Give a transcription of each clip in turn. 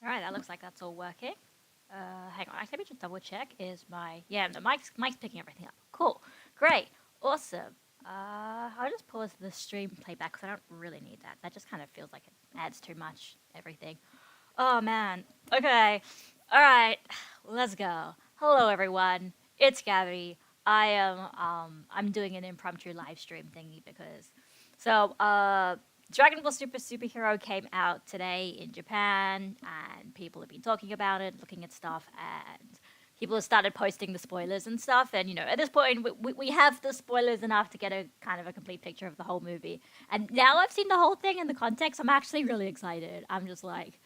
All right, that looks like that's all working. Hang on, actually, let me just double check. The mic's picking everything up. Cool, great, awesome. I'll just pause the stream playback because I don't really need that. That just kind of feels like it adds too much everything. Oh man. Okay. All right. Let's go. Hello everyone. It's Gabby. I'm doing an impromptu live stream thingy because Dragon Ball Superhero came out today in Japan, and people have been talking about it, looking at stuff, and people have started posting the spoilers and stuff. And at this point, we have the spoilers enough to get a kind of a complete picture of the whole movie. And now I've seen the whole thing in the context, I'm actually really excited. I'm just like,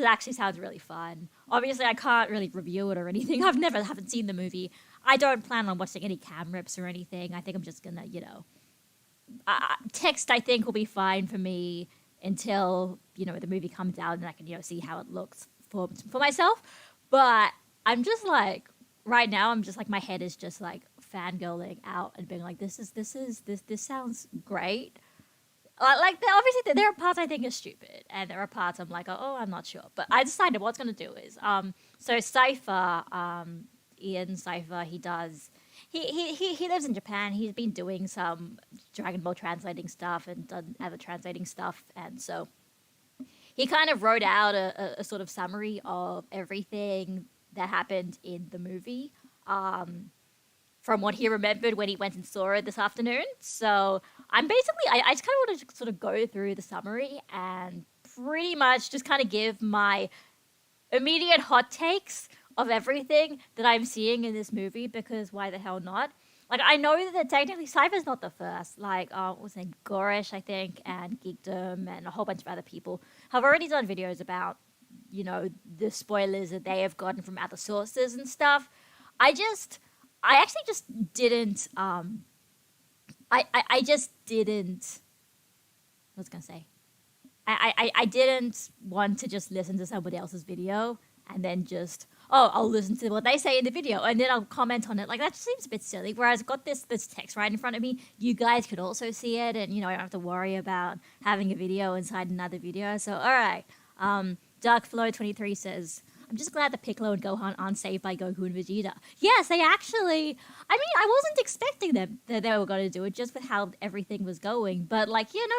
actually sounds really fun. Obviously, I can't really review it or anything. Haven't seen the movie. I don't plan on watching any cam rips or anything. I think I'm just gonna, text. I think will be fine for me until the movie comes out and I can see how it looks for myself. But I'm just like right now. I'm just like my head is just like fangirling out and being like, this sounds great. Obviously, there are parts I think are stupid, and there are parts I'm like, oh, I'm not sure. But I decided what's going to do is, so Cypher, Ian Cypher, he lives in Japan. He's been doing some Dragon Ball translating stuff and done other translating stuff, and so he kind of wrote out a sort of summary of everything that happened in the movie. From what he remembered when he went and saw it this afternoon. So I just kind of want to sort of go through the summary and pretty much just kind of give my immediate hot takes of everything that I'm seeing in this movie, because why the hell not? Like, I know that technically Cypher's not the first. Like, what was his name? Gorish, I think, and Geekdom and a whole bunch of other people have already done videos about, the spoilers that they have gotten from other sources and stuff. I actually just didn't, I just didn't, what was I going to say? I didn't want to just listen to somebody else's video and then just, I'll listen to what they say in the video and then I'll comment on it. Like, that seems a bit silly. Whereas I've got this text right in front of me. You guys could also see it, and, I don't have to worry about having a video inside another video. So, all right. Darkflow23 says, I'm just glad that Piccolo and Gohan aren't saved by Goku and Vegeta. Yes, they actually... I mean, I wasn't expecting them that they were going to do it just with how everything was going. But,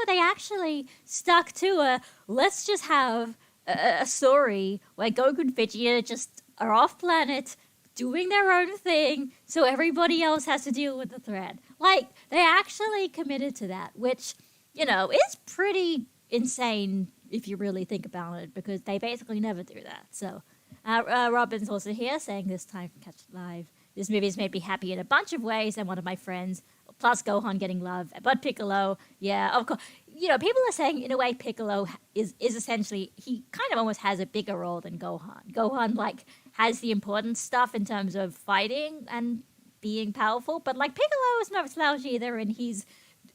they actually stuck to let's just have a story where Goku and Vegeta just are off-planet doing their own thing so everybody else has to deal with the threat. Like, they actually committed to that, which, is pretty insane if you really think about it, because they basically never do that, so... Robin's also here saying this time from Catch It Live. This movie has made me happy in a bunch of ways, and one of my friends, plus Gohan getting love, but Piccolo, yeah, of course. People are saying in a way Piccolo is essentially, he kind of almost has a bigger role than Gohan. Gohan, has the important stuff in terms of fighting and being powerful, but, Piccolo is no slouch either, and he's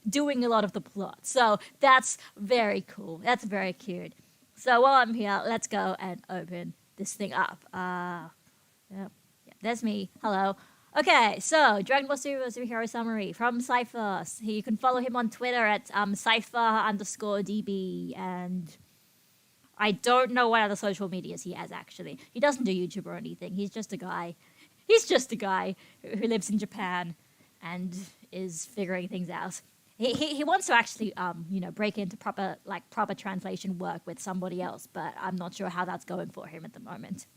doing a lot of the plot. So that's very cool. That's very cute. So while I'm here, let's go and open this thing up. Yeah, that's me. Hello. Okay, so Dragon Ball Superhero Summary from Cypher. You can follow him on Twitter at Cypher_DB, and I don't know what other social medias he has, actually. He doesn't do YouTube or anything. He's just a guy. He's just a guy who lives in Japan and is figuring things out. He wants to actually, break into proper translation work with somebody else, but I'm not sure how that's going for him at the moment.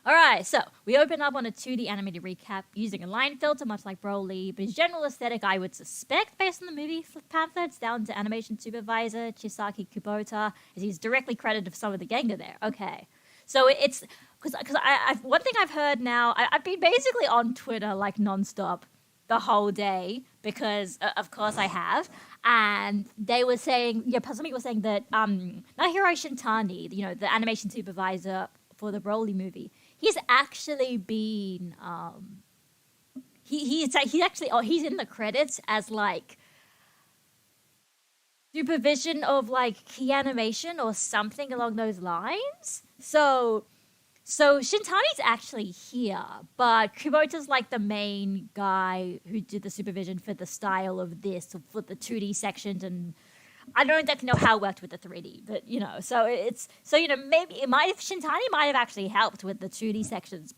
All right, so we open up on a 2D animated recap using a line filter, much like Broly, but his general aesthetic, I would suspect, based on the movie pamphlets, down to animation supervisor Chisaki Kubota, as he's directly credited for some of the Gengar there. Okay, so it's because one thing I've heard now, I've been basically on Twitter nonstop the whole day, because of course I have, and they were saying, somebody was saying that Nahiro Shintani, the animation supervisor for the Broly movie, he's actually been he's in the credits as supervision of key animation or something along those lines. So Shintani's actually here, but Kubota's the main guy who did the supervision for the style of this, for the 2D sections, and I don't exactly know how it worked with the 3D, but so maybe Shintani might have actually helped with the 2D sections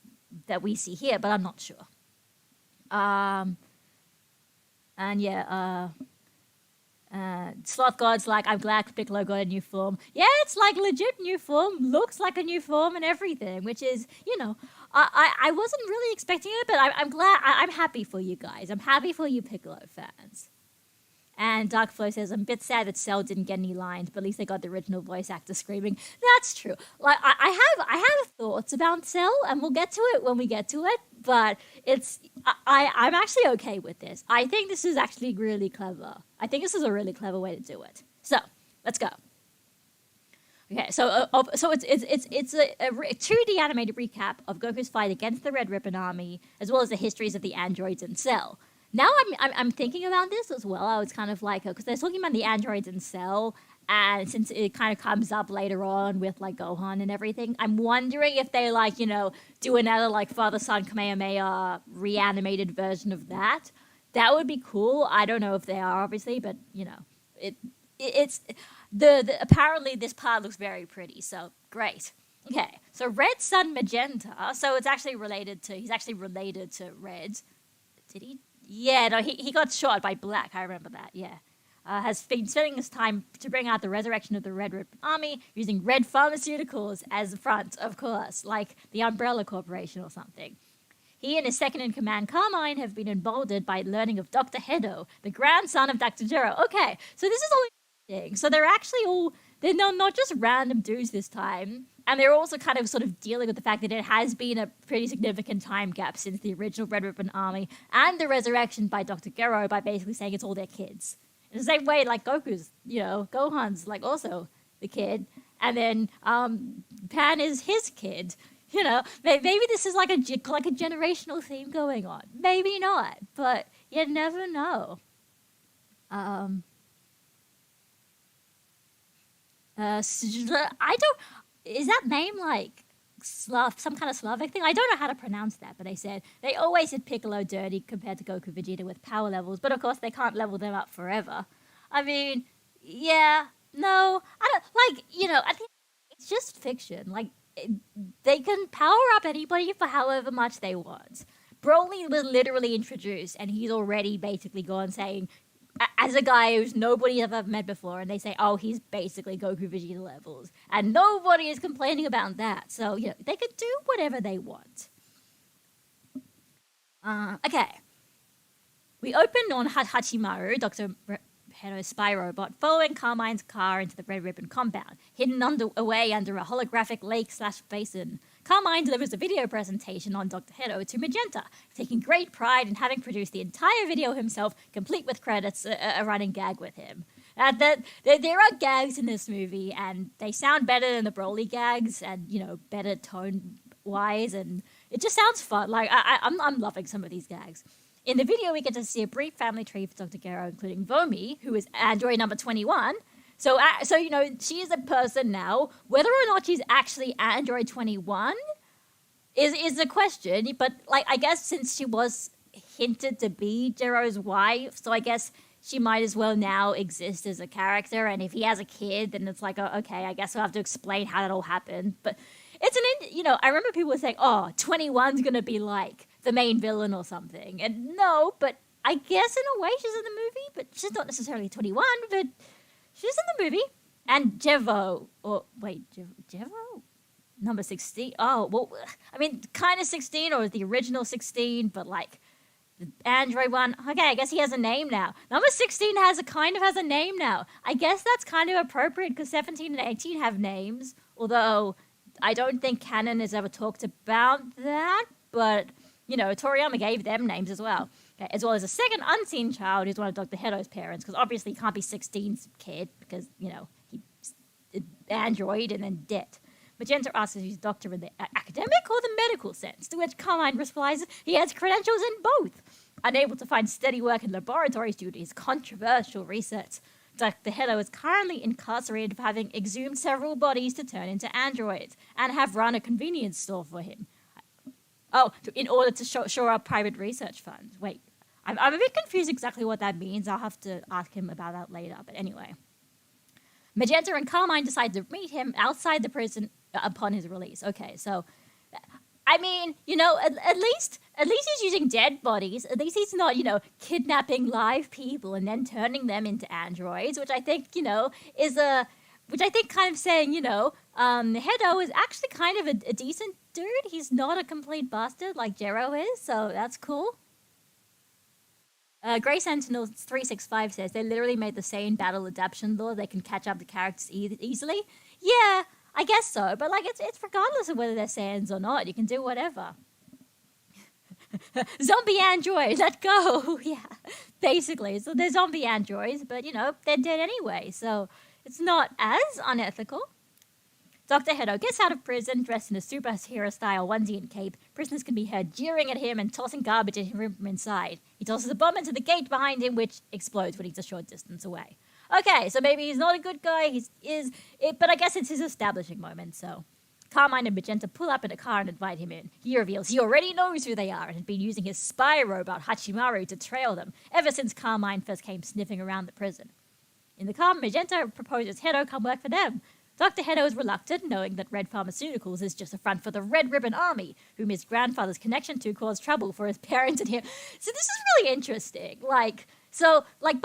that we see here, but I'm not sure. And yeah, Sloth God's like, I'm glad Piccolo got a new form. Yeah, it's like legit new form, looks like a new form and everything, which is, I wasn't really expecting it, but I'm glad, I'm happy for you guys. I'm happy for you Piccolo fans. And Darkflow says, I'm a bit sad that Cell didn't get any lines, but at least they got the original voice actor screaming. That's true. Like, I have thoughts about Cell, and we'll get to it when we get to it, but I'm actually okay with this. I think this is actually really clever. I think this is a really clever way to do it. So, let's go. Okay, so it's a 2D animated recap of Goku's fight against the Red Ribbon Army, as well as the histories of the androids in Cell. Now I'm thinking about this as well. I was kind of like, because they're talking about the androids in Cell, and since it kind of comes up later on with like Gohan and everything, I'm wondering if they like do another like father-son Kamehameha reanimated version of that. That would be cool. I don't know if they are obviously, but it's the apparently this part looks very pretty, so great. Okay, so Red Sun Magenta. So it's actually he's actually related to Red. Did he? Yeah, no, he got shot by Black. I remember that, yeah. Has been spending his time to bring out the resurrection of the Red Ribbon Army using red pharmaceuticals as the front, of course, like the Umbrella Corporation or something. He and his second-in-command, Carmine, have been emboldened by learning of Dr. Hedo, the grandson of Dr. Gero. Okay, so this is all interesting. So they're not just random dudes this time. And they're also kind of sort of dealing with the fact that it has been a pretty significant time gap since the original Red Ribbon Army and the resurrection by Dr. Gero by basically saying it's all their kids. In the same way, like Goku's, Gohan's like also the kid. And then Pan is his kid. Maybe this is like a generational theme going on. Maybe not, but you never know. Is that name like Slav, some kind of Slavic thing? I don't know how to pronounce that, but they always said Piccolo dirty compared to Goku Vegeta with power levels, but of course they can't level them up forever. I mean, yeah, no, I think it's just fiction. Like, they can power up anybody for however much they want. Broly was literally introduced, and he's already basically gone saying, as a guy who's nobody ever met before, and they say, oh, he's basically Goku Vegeta levels. And nobody is complaining about that. So, they could do whatever they want. Okay. We open on Hachimaru, Dr. Hedo's spy robot, following Carmine's car into the Red Ribbon compound, hidden away under a holographic lake/basin. Carmine delivers a video presentation on Dr. Hedo to Magenta, taking great pride in having produced the entire video himself, complete with credits, a running gag with him. There are gags in this movie, and they sound better than the Broly gags, and, better tone-wise, and it just sounds fun. Like, I'm loving some of these gags. In the video, we get to see a brief family tree for Dr. Gero, including Vomi, who is android number 21, So she is a person now. Whether or not she's actually Android 21 is a question. But, I guess since she was hinted to be Jero's wife, so I guess she might as well now exist as a character. And if he has a kid, then it's like, oh, okay, I guess I'll have to explain how that all happened. But it's I remember people were saying, oh, 21's going to be like the main villain or something. And no, but I guess in a way she's in the movie, but she's not necessarily 21, but she's in the movie. And Jevo, Jevo? Number 16? Oh, well, I mean, kind of 16, or the original 16, but the Android one. Okay, I guess he has a name now. Number 16 has a name now. I guess that's kind of appropriate because 17 and 18 have names, although I don't think canon has ever talked about that, but, Toriyama gave them names as well. Okay, as well as a second unseen child who's one of Dr. Hedo's parents, because obviously he can't be 16's kid because, he's android and then dead. Magenta asks if he's a doctor in the academic or the medical sense, to which Carmine replies he has credentials in both. Unable to find steady work in laboratories due to his controversial research, Dr. Hedo is currently incarcerated for having exhumed several bodies to turn into androids and have run a convenience store for him. Oh, in order to shore up private research funds. Wait, I'm a bit confused exactly what that means. I'll have to ask him about that later, but anyway. Magenta and Carmine decide to meet him outside the prison upon his release. Okay, so I mean, at least he's using dead bodies. At least he's not, kidnapping live people and then turning them into androids, which I think, is which I think kind of saying, Hedo is actually kind of a decent dude. He's not a complete bastard like Jero is, so that's cool. Grey Sentinel 365 says they literally made the same battle adaptation law. They can catch up to characters easily. Yeah, I guess so, but like it's regardless of whether they're Saiyans or not, you can do whatever. Zombie android, let go. Yeah, basically. So they're zombie androids, but they're dead anyway, so it's not as unethical. Dr. Hedo gets out of prison dressed in a superhero-style onesie and cape. Prisoners can be heard jeering at him and tossing garbage at him from inside. He tosses a bomb into the gate behind him, which explodes when he's a short distance away. Okay, so maybe he's not a good guy, but I guess it's his establishing moment, so. Carmine and Magenta pull up in a car and invite him in. He reveals he already knows who they are and had been using his spy robot Hachimaru to trail them ever since Carmine first came sniffing around the prison. In the car, Magenta proposes Hedo come work for them. Dr. Hedo is reluctant, knowing that Red Pharmaceuticals is just a front for the Red Ribbon Army, whom his grandfather's connection to caused trouble for his parents and him. So this is really interesting. By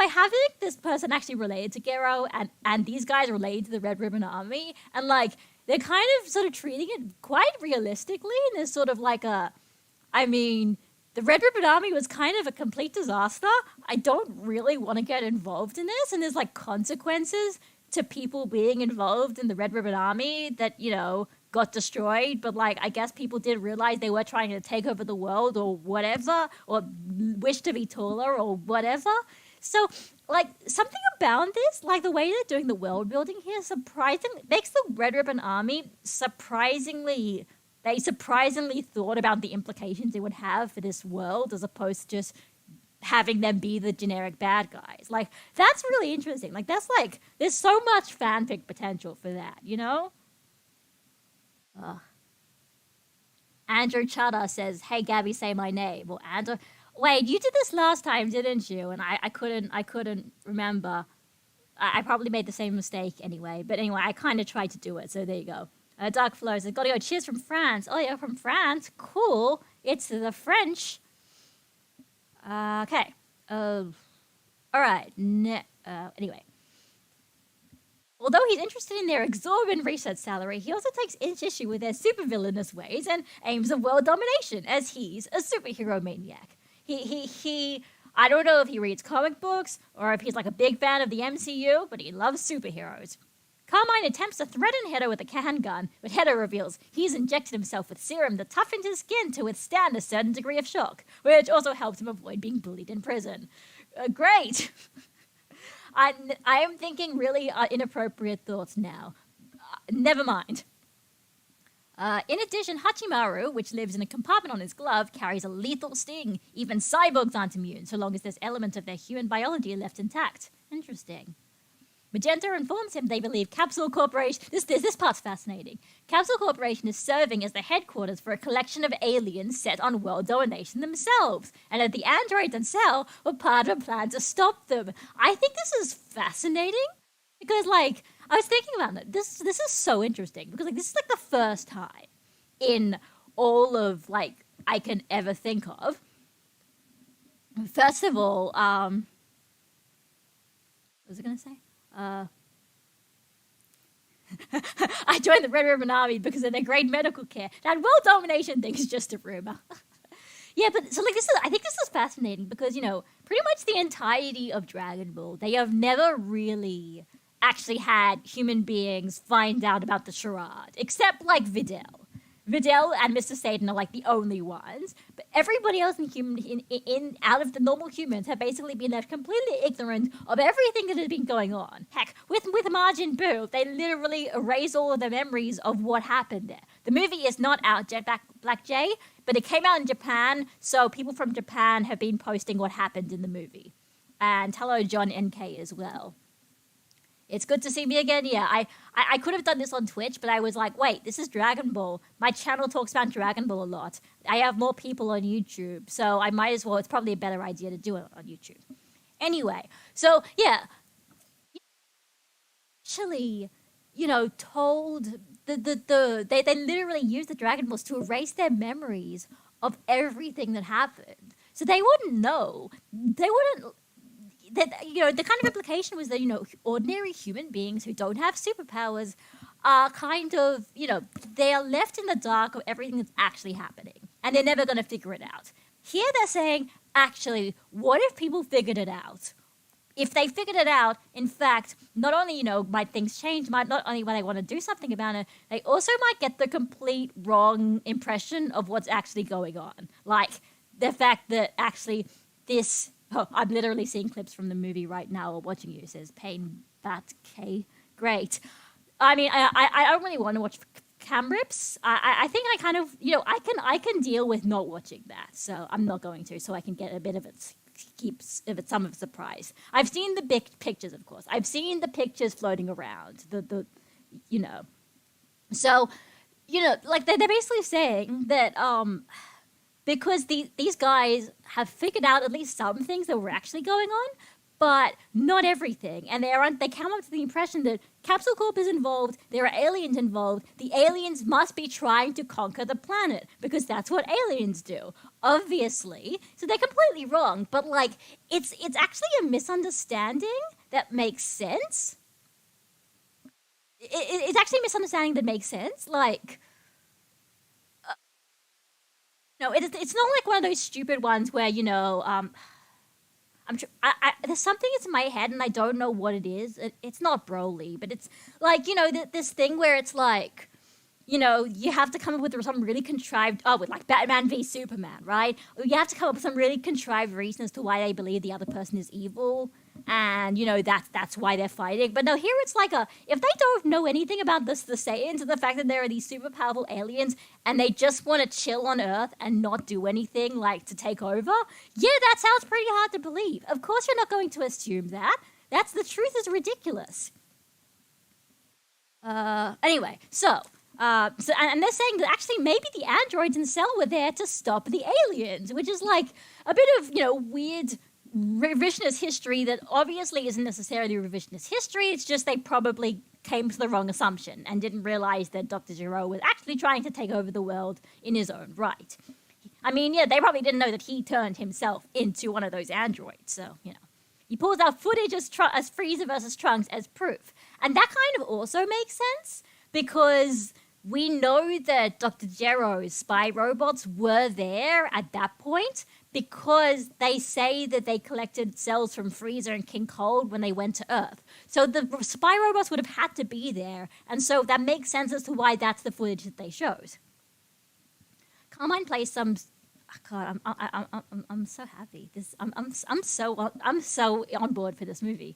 having this person actually related to Gero and these guys related to the Red Ribbon Army, and they're kind of sort of treating it quite realistically, and there's sort of the Red Ribbon Army was kind of a complete disaster. I don't really want to get involved in this, and there's consequences to people being involved in the Red Ribbon Army that, got destroyed, but I guess people did realize they were trying to take over the world or whatever, or wish to be taller or whatever. So, something about this, the way they're doing the world building here, surprisingly, makes the Red Ribbon Army they surprisingly thought about the implications it would have for this world as opposed to just having them be the generic bad guys. That's really interesting. There's so much fanfic potential for that, Andrew Chada says, "Hey Gabby, say my name." Well, Andrew, wait, you did this last time, didn't you? And I couldn't remember. I probably made the same mistake anyway. But anyway, I kind of tried to do it, so there you go. Dark Flow says, "Gotta go, cheers from France." Oh, you're from France? Cool. It's the French. Okay. All right. Anyway. Although he's interested in their exorbitant research salary, he also takes issue with their supervillainous ways and aims at world domination, as he's a superhero maniac. I don't know if he reads comic books or if he's a big fan of the MCU, but he loves superheroes. Carmine attempts to threaten Hedo with a handgun, but Hedo reveals he's injected himself with serum that toughens his skin to withstand a certain degree of shock, which also helps him avoid being bullied in prison. Great! I am thinking really inappropriate thoughts now. Never mind. In addition, Hachimaru, which lives in a compartment on his glove, carries a lethal sting. Even cyborgs aren't immune, so long as there's elements of their human biology left intact. Interesting. Magenta informs him they believe Capsule Corporation... This part's fascinating. Capsule Corporation is serving as the headquarters for a collection of aliens set on world domination themselves, and that the androids and Cell were part of a plan to stop them. I think this is fascinating, because, I was thinking about it. This is so interesting, because, this is, the first time in all of, I can ever think of. First of all, what was I going to say? I joined the Red Ribbon Army because of their great medical care. That world domination thing is just a rumor. Yeah, but so I think this is fascinating because, pretty much the entirety of Dragon Ball, they have never really actually had human beings find out about the charade, except Videl. Videl and Mr. Satan are the only ones, but everybody else in out of the normal humans have basically been left completely ignorant of everything that has been going on. Heck, with Majin Buu, they literally erase all of the memories of what happened there. The movie is not out yet, Black J, but it came out in Japan, so people from Japan have been posting what happened in the movie. And hello, John NK as well. It's good to see me again. Yeah, I could have done this on Twitch, but I was like, wait, this is Dragon Ball. My channel talks about Dragon Ball a lot. I have more people on YouTube, so I might as well. It's probably a better idea to do it on YouTube. Anyway, so yeah. actually, told they literally used the Dragon Balls to erase their memories of everything that happened. So they wouldn't know. They wouldn't. That the kind of implication was that ordinary human beings who don't have superpowers are kind of they are left in the dark of everything that's actually happening, and they're never going to figure it out. Here they're saying, actually, what if people figured it out? If they figured it out, in fact, not only, might things change, not only might they want to do something about it, they also might get the complete wrong impression of what's actually going on. Like, the fact that actually this... Oh, I'm literally seeing clips from the movie right now or watching you. It says, Pain, Bat, K. Great. I mean, I don't really want to watch cam rips. I think I kind of, I can deal with not watching that. So I'm not going to, so I can get a bit of it... keeps some of the surprise. I've seen the big pictures, of course. I've seen the pictures floating around. So, like they're basically saying that because these guys have figured out at least some things that were actually going on, but not everything. And they come up to the impression that Capsule Corp is involved, there are aliens involved, the aliens must be trying to conquer the planet, because that's what aliens do, obviously. So they're completely wrong, but like, it's actually a misunderstanding that makes sense. It's actually a misunderstanding that makes sense, like... No, it's not like one of those stupid ones where, there's something that's in my head and I don't know what it is. It's not Broly, but it's like, this thing where it's like, you have to come up with some really contrived, with like Batman v Superman, right? You have to come up with some really contrived reason as to why they believe the other person is evil. And, that's why they're fighting. But no, here it's like if they don't know anything about the Saiyans and the fact that there are these super powerful aliens and they just want to chill on Earth and not do anything, like, to take over, yeah, that sounds pretty hard to believe. Of course you're not going to assume that. The truth is ridiculous. Anyway, and they're saying that actually maybe the androids in Cell were there to stop the aliens, which is like a bit of, weird... revisionist history that obviously isn't necessarily revisionist history. It's just they probably came to the wrong assumption and didn't realize that Dr. Gero was actually trying to take over the world in his own right. I mean, yeah, they probably didn't know that he turned himself into one of those androids. So, he pulls out footage as Frieza versus Trunks as proof. And that kind of also makes sense because we know that Dr. Gero's spy robots were there at that point because they say that they collected cells from Frieza and King Cold when they went to Earth. So the spy robots would have had to be there, and so that makes sense as to why that's the footage that they showed. Carmine plays some... God, I'm so happy. I'm so on board for this movie.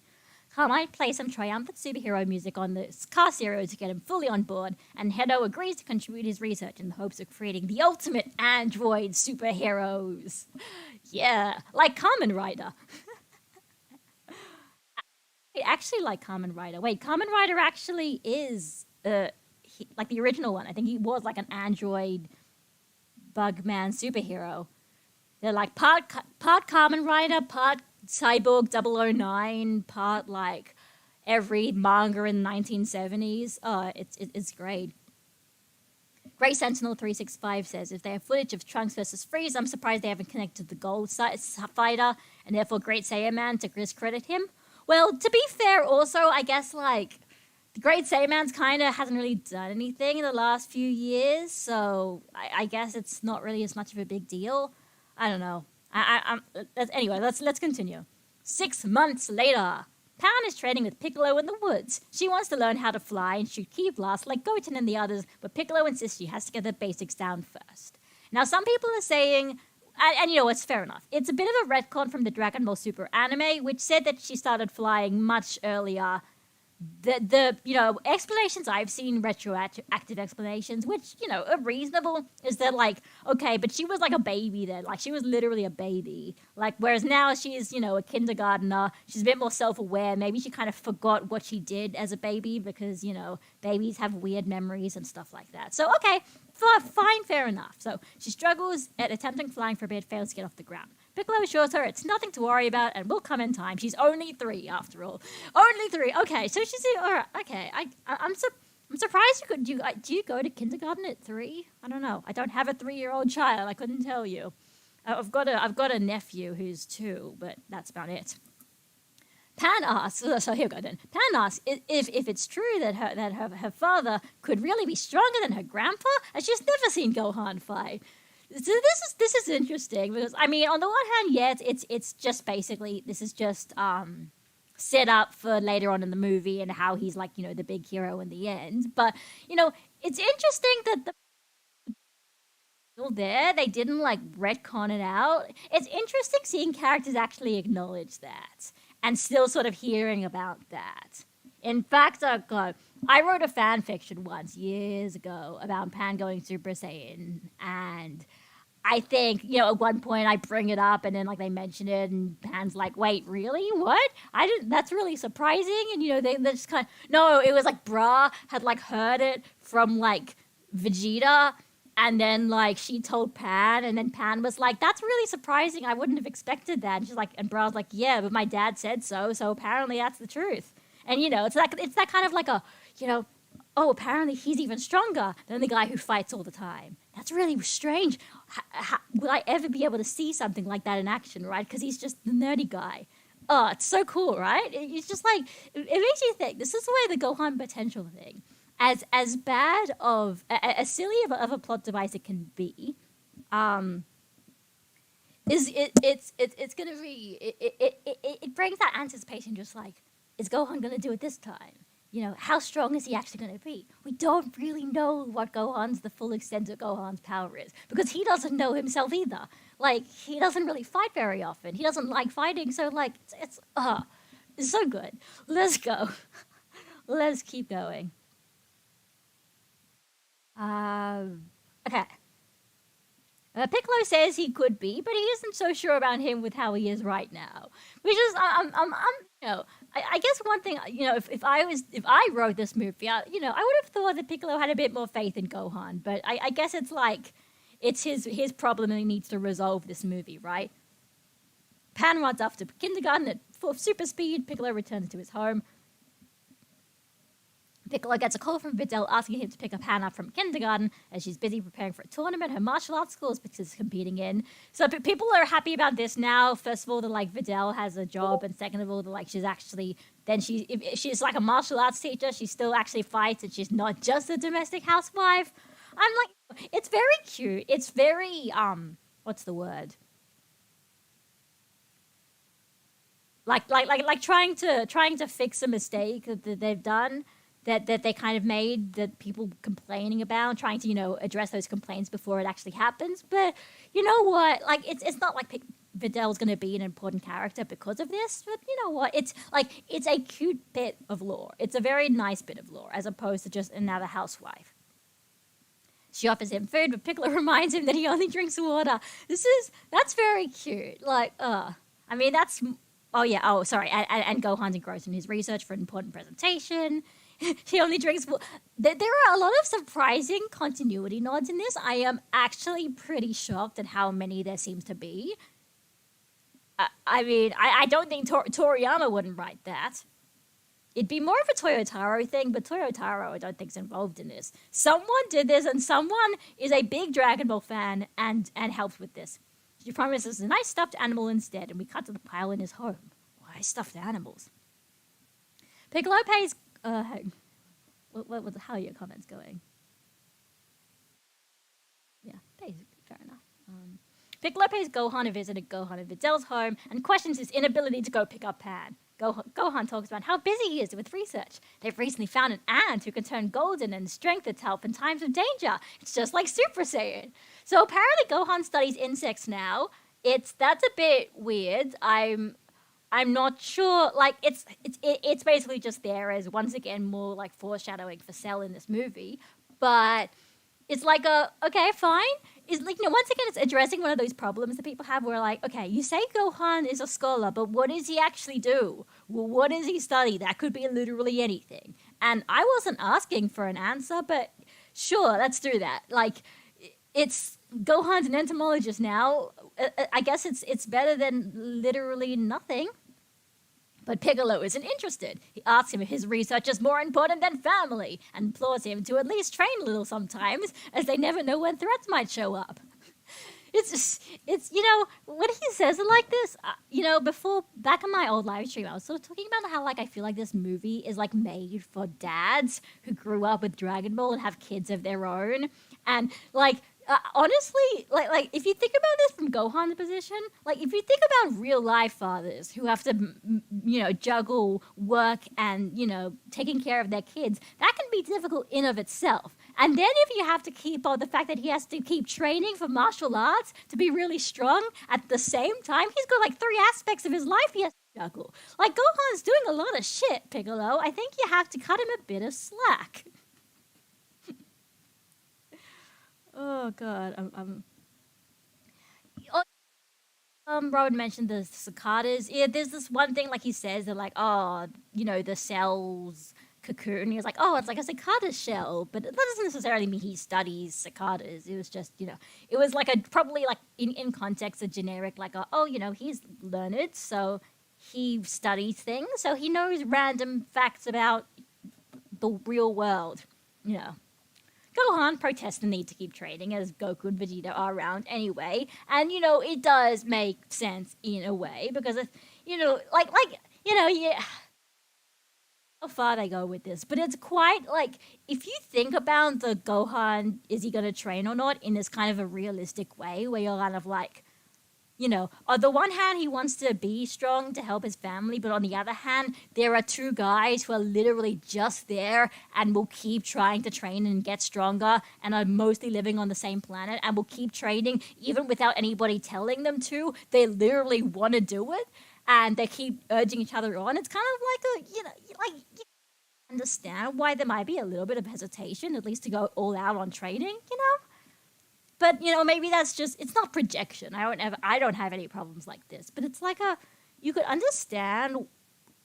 Carmine plays some triumphant superhero music on the car stereo to get him fully on board, and Hedo agrees to contribute his research in the hopes of creating the ultimate android superheroes. Yeah, like Kamen Rider. I actually like Kamen Rider. Wait, Kamen Rider actually is like the original one. I think he was like an android bugman superhero. They're like part Kamen Rider, part Cyborg 009, part like every manga in the 1970s. Oh, it's great. Grey Sentinel 365 says, if they have footage of Trunks versus Freeze, I'm surprised they haven't connected the Gold Fighter and therefore Great Saiyan Man to discredit him. Well, to be fair, also, I guess like the Great Saiyan Man's kind of hasn't really done anything in the last few years, so I guess it's not really as much of a big deal. I don't know. Anyway, let's continue. 6 months later, Pan is training with Piccolo in the woods. She wants to learn how to fly and shoot ki blasts like Goten and the others, but Piccolo insists she has to get the basics down first. Now, some people are saying, and it's fair enough, it's a bit of a retcon from the Dragon Ball Super anime, which said that she started flying much earlier. The explanations I've seen, retroactive explanations, which, are reasonable, is that, like, okay, but she was like a baby then. Like, she was literally a baby. Like, whereas now she's, a kindergartner. She's a bit more self-aware. Maybe she kind of forgot what she did as a baby because, babies have weird memories and stuff like that. So, okay, fine, fair enough. So she struggles at attempting flying for a bit, fails to get off the ground. Piccolo assures her it's nothing to worry about and will come in time. She's only 3 after all. Only 3. Okay, so she's all right. Okay, I'm surprised you could. Do you go to kindergarten at 3? I don't know. I don't have a 3-year-old child. I couldn't tell you. I've got a nephew who's 2, but that's about it. Pan asks, so here we go then. Pan asks if it's true that her father could really be stronger than her grandpa, as she's never seen Gohan fight. So this is interesting because I mean, on the one hand, yeah, it's just basically this is just set up for later on in the movie and how he's like the big hero in the end. But it's interesting that the there they didn't like retcon it out. It's interesting seeing characters actually acknowledge that and still sort of hearing about that. In fact, I wrote a fan fiction once years ago about Pan going Super Saiyan, and I think at one point I bring it up and then like they mention it and Pan's like, wait, really? What? I didn't. That's really surprising. And they just kind of no. It was like Bra had like heard it from like Vegeta. And then, like, she told Pan, and then Pan was like, that's really surprising. I wouldn't have expected that. And she's like, and Bra's like, yeah, but my dad said so apparently that's the truth. And, it's that kind of like a, oh, apparently he's even stronger than the guy who fights all the time. That's really strange. Will I ever be able to see something like that in action, right? Because he's just the nerdy guy. Oh, it's so cool, right? It's just like, it makes you think, this is the way the Gohan potential thing. As bad of as silly of a plot device it can be, it's gonna be it brings that anticipation. Just like, is Gohan gonna do it this time? How strong is he actually gonna be? We don't really know what the full extent of Gohan's power is because he doesn't know himself either. Like, he doesn't really fight very often. He doesn't like fighting, so like it's so good. Let's go. Let's keep going. Okay. Piccolo says he could be, but he isn't so sure about him with how he is right now. Which is, I guess one thing, if I wrote this movie, I would have thought that Piccolo had a bit more faith in Gohan. But I guess it's like, it's his problem and he needs to resolve this movie, right? Pan runs off to kindergarten at full super speed. Piccolo returns to his home. Piccolo gets a call from Videl asking him to pick up Hannah from kindergarten as she's busy preparing for a tournament her martial arts school is competing in. So people are happy about this now. First of all, like Videl has a job, and second of all, like she's actually she's like a martial arts teacher. She still actually fights, and she's not just a domestic housewife. I'm like, it's very cute. It's very what's the word? Like trying to fix a mistake that they've done. That they kind of made, that people complaining about, trying to, address those complaints before it actually happens. But you know what? Like, it's not like Videl's going to be an important character because of this. But you know what? It's like, it's a cute bit of lore. It's a very nice bit of lore, as opposed to just another housewife. She offers him food, but Piccolo reminds him that he only drinks water. That's very cute. Like, I mean, sorry. And Gohan's engrossed in his research for an important presentation. She only drinks water. There are a lot of surprising continuity nods in this. I am actually pretty shocked at how many there seems to be. I mean, I don't think Toriyama wouldn't write that. It'd be more of a Toyotaro thing, but Toyotaro I don't think's involved in this. Someone did this, and someone is a big Dragon Ball fan and helps with this. She promises a nice stuffed animal instead, and we cut to the pile in his home. Why stuffed animals? Piccolo pays... how are your comments going? Yeah, fair enough. Piccolo pays Gohan a visit at Gohan and Videl's home and questions his inability to go pick up Pan. Gohan talks about how busy he is with research. They've recently found an ant who can turn golden and strength itself in times of danger. It's just like Super Saiyan. So apparently Gohan studies insects now. That's a bit weird. I'm not sure. Like, it's basically just there as, once again, more like foreshadowing for Cell in this movie. But it's like okay, fine. It's like, once again, it's addressing one of those problems that people have where, like, okay, you say Gohan is a scholar, but what does he actually do? Well, what does he study? That could be literally anything. And I wasn't asking for an answer, but sure, let's do that. Like, it's Gohan's an entomologist now. I guess it's better than literally nothing. But Piccolo isn't interested. He asks him if his research is more important than family and implores him to at least train a little sometimes, as they never know when threats might show up. It's when he says it like this, before, back in my old live stream, I was sort of talking about how, like, I feel like this movie is, like, made for dads who grew up with Dragon Ball and have kids of their own. And, like, honestly, like if you think about this from Gohan's position, like if you think about real life fathers who have to, juggle work and taking care of their kids, that can be difficult in of itself. And then if you have to keep on the fact that he has to keep training for martial arts to be really strong at the same time, he's got like 3 aspects of his life he has to juggle. Like Gohan's doing a lot of shit, Piccolo. I think you have to cut him a bit of slack. Oh god, Robin mentioned the cicadas. Yeah, there's this one thing, like he says, they're like, oh, the cell's cocoon. He was like, oh, it's like a cicada shell, but that doesn't necessarily mean he studies cicadas. It was just, it was like probably like in context a generic, like, he's learned, so he studies things, so he knows random facts about the real world, Gohan protests the need to keep training, as Goku and Vegeta are around anyway. And, it does make sense in a way, because, yeah, how far they go with this. But it's quite, like, if you think about the Gohan, is he going to train or not, in this kind of a realistic way, where you're kind of like, on the one hand, he wants to be strong to help his family, but on the other hand, there are 2 guys who are literally just there and will keep trying to train and get stronger and are mostly living on the same planet and will keep training even without anybody telling them to. They literally want to do it and they keep urging each other on. It's kind of like you understand why there might be a little bit of hesitation, at least to go all out on training, But, maybe that's just, it's not projection. I don't have any problems like this. But it's like you could understand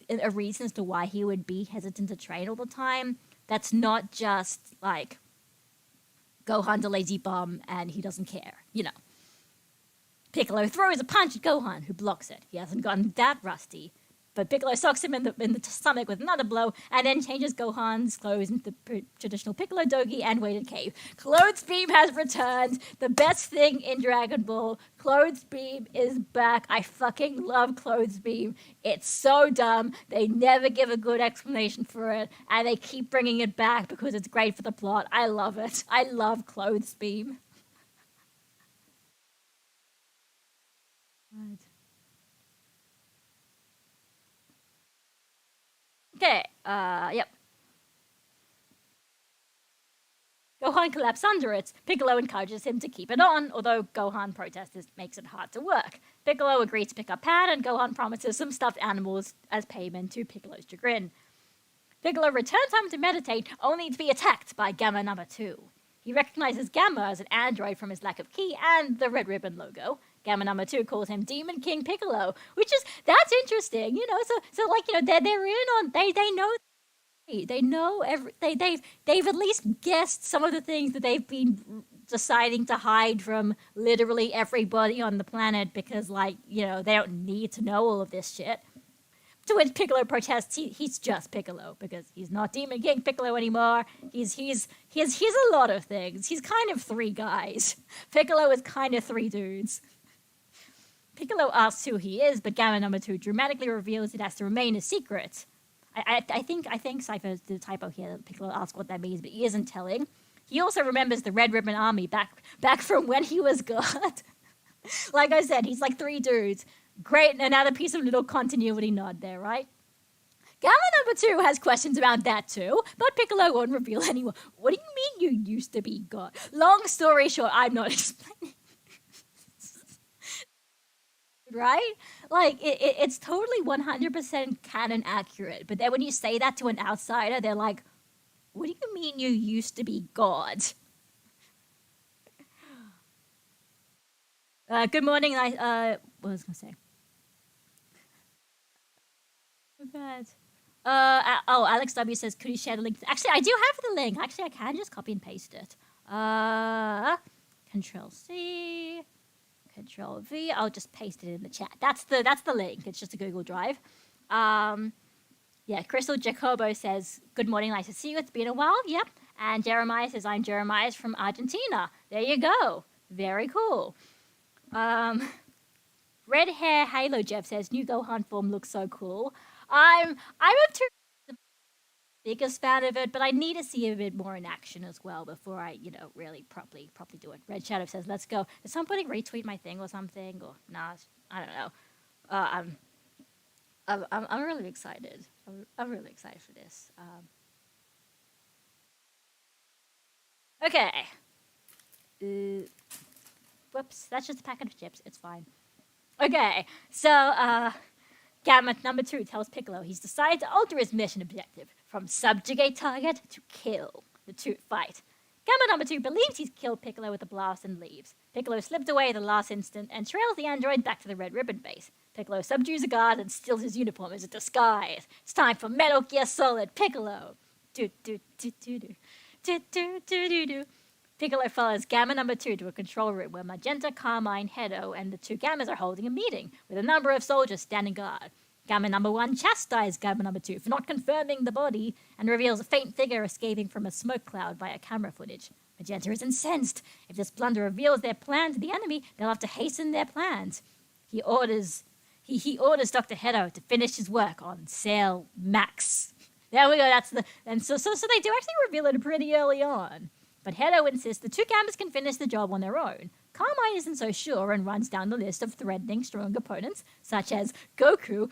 a reason as to why he would be hesitant to train all the time. That's not just, like, Gohan's a lazy bum and he doesn't care, Piccolo throws a punch at Gohan, who blocks it. He hasn't gotten that rusty. But Piccolo socks him in the stomach with another blow, and then changes Gohan's clothes into the traditional Piccolo dogi and weighted cave. Clothes Beam has returned. The best thing in Dragon Ball. Clothes Beam is back. I fucking love Clothes Beam. It's so dumb. They never give a good explanation for it, and they keep bringing it back because it's great for the plot. I love it. I love Clothes Beam. Right. Okay, yep. Gohan collapses under it. Piccolo encourages him to keep it on, although Gohan protests this makes it hard to work. Piccolo agrees to pick up Pan, and Gohan promises some stuffed animals as payment to Piccolo's chagrin. Piccolo returns home to meditate, only to be attacked by Gamma number 2. He recognizes Gamma as an android from his lack of ki and the red ribbon logo. Gamma number 2 calls him Demon King Piccolo, which is, that's interesting, so like, they're in on, they know they've at least guessed some of the things that they've been deciding to hide from literally everybody on the planet because, like, they don't need to know all of this shit. To which Piccolo protests he's just Piccolo because he's not Demon King Piccolo anymore. He's a lot of things. He's kind of 3 guys. Piccolo is kind of 3 dudes. Piccolo asks who he is, but Gamma number 2 dramatically reveals it has to remain a secret. I think Cypher did a typo here that Piccolo asks what that means, but he isn't telling. He also remembers the Red Ribbon Army back from when he was God. Like I said, he's like 3 dudes. Great, another piece of little continuity nod there, right? Gamma number 2 has questions about that too, but Piccolo won't reveal anyone. What do you mean you used to be God? Long story short, I'm not explaining. Right? Like, it's totally 100% canon accurate, but then when you say that to an outsider, they're like, what do you mean you used to be God? Good morning, what was I going to say? Bad. Alex W says, could you share the link? Actually, I do have the link. Actually, I can just copy and paste it. Can Control C, Control V. I'll just paste it in the chat. That's the link. It's just a Google Drive. Yeah, Crystal Jacobo says, good morning, nice to see you. It's been a while. Yep. And Jeremiah says, I'm Jeremiah from Argentina. There you go. Very cool. Red hair Halo Jeff says, new Gohan form looks so cool. I'm up to the biggest fan of it, but I need to see a bit more in action as well before I, really properly do it. Red Shadow says, let's go. Is somebody retweet my thing or something? Or nah, I don't know. I'm really excited. I'm really excited for this. Okay. Whoops, that's just a packet of chips. It's fine. Okay, so Gamma number 2 tells Piccolo he's decided to alter his mission objective from subjugate target to kill. The two fight. Gamma number 2 believes he's killed Piccolo with a blast and leaves. Piccolo slipped away at the last instant and trails the android back to the Red Ribbon base. Piccolo subdues a guard and steals his uniform as a disguise. It's time for Metal Gear Solid Piccolo. Do do do do do do do do do do. Piccolo follows Gamma number 2 to a control room where Magenta, Carmine, Hedo, and the two Gammas are holding a meeting, with a number of soldiers standing guard. Gamma number 1 chastises Gamma number 2 for not confirming the body, and reveals a faint figure escaping from a smoke cloud via camera footage. Magenta is incensed. If this blunder reveals their plan to the enemy, they'll have to hasten their plans. He orders Dr. Hedo to finish his work on Cell Max. There we go, so they do actually reveal it pretty early on. But Hedo insists the two Gammas can finish the job on their own. Carmine isn't so sure and runs down the list of threatening strong opponents, such as Goku,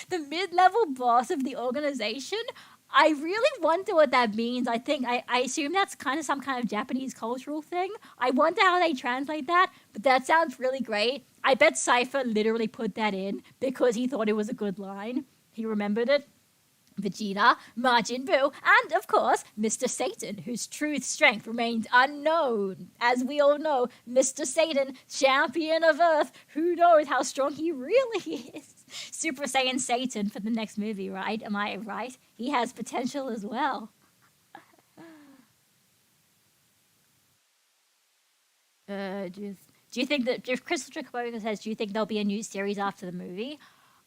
the mid-level boss of the organization. I really wonder what that means. I assume that's kind of some kind of Japanese cultural thing. I wonder how they translate that, but that sounds really great. I bet Cypher literally put that in because he thought it was a good line. He remembered it. Vegeta, Majin Buu, and, of course, Mr. Satan, whose true strength remains unknown. As we all know, Mr. Satan, champion of Earth, who knows how strong he really is? Super Saiyan Satan for the next movie, right? Am I right? He has potential as well. Do you think that, if Crystal Trick says, do you think there'll be a new series after the movie?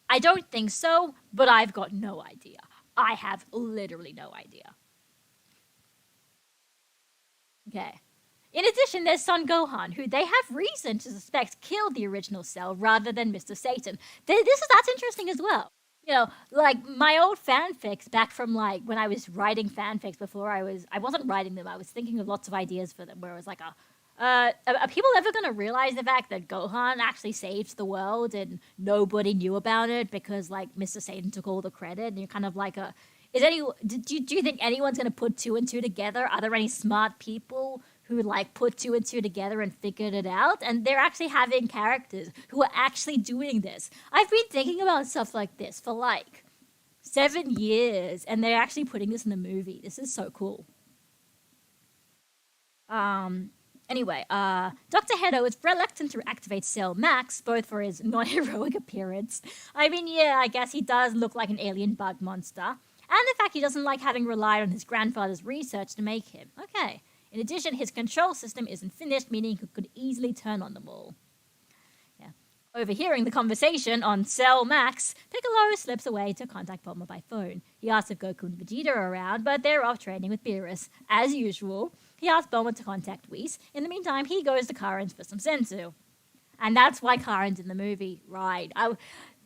I don't think so, but I've got no idea. I have literally no idea. Okay. In addition, there's Son Gohan, who they have reason to suspect killed the original Cell rather than Mr. Satan. That's interesting as well. Like my old fanfics back from like when I was writing fanfics before I wasn't writing them. I was thinking of lots of ideas for them where it was like are people ever going to realize the fact that Gohan actually saved the world and nobody knew about it because, like, Mr. Satan took all the credit? And you're kind of like do you think anyone's going to put 2 and 2 together? Are there any smart people who, like, put 2 and 2 together and figured it out? And they're actually having characters who are actually doing this. I've been thinking about stuff like this for, like, 7 years, and they're actually putting this in the movie. This is so cool. Anyway, Dr. Hedo is reluctant to activate Cell Max, both for his non-heroic appearance. I mean, yeah, I guess he does look like an alien bug monster. And the fact he doesn't like having relied on his grandfather's research to make him. Okay. In addition, his control system isn't finished, meaning he could easily turn on them all. Yeah. Overhearing the conversation on Cell Max, Piccolo slips away to contact Bulma by phone. He asks if Goku and Vegeta are around, but they're off training with Beerus. As usual, he asks Bulma to contact Whis. In the meantime, he goes to Karin's for some senzu. And that's why Karin's in the movie, right?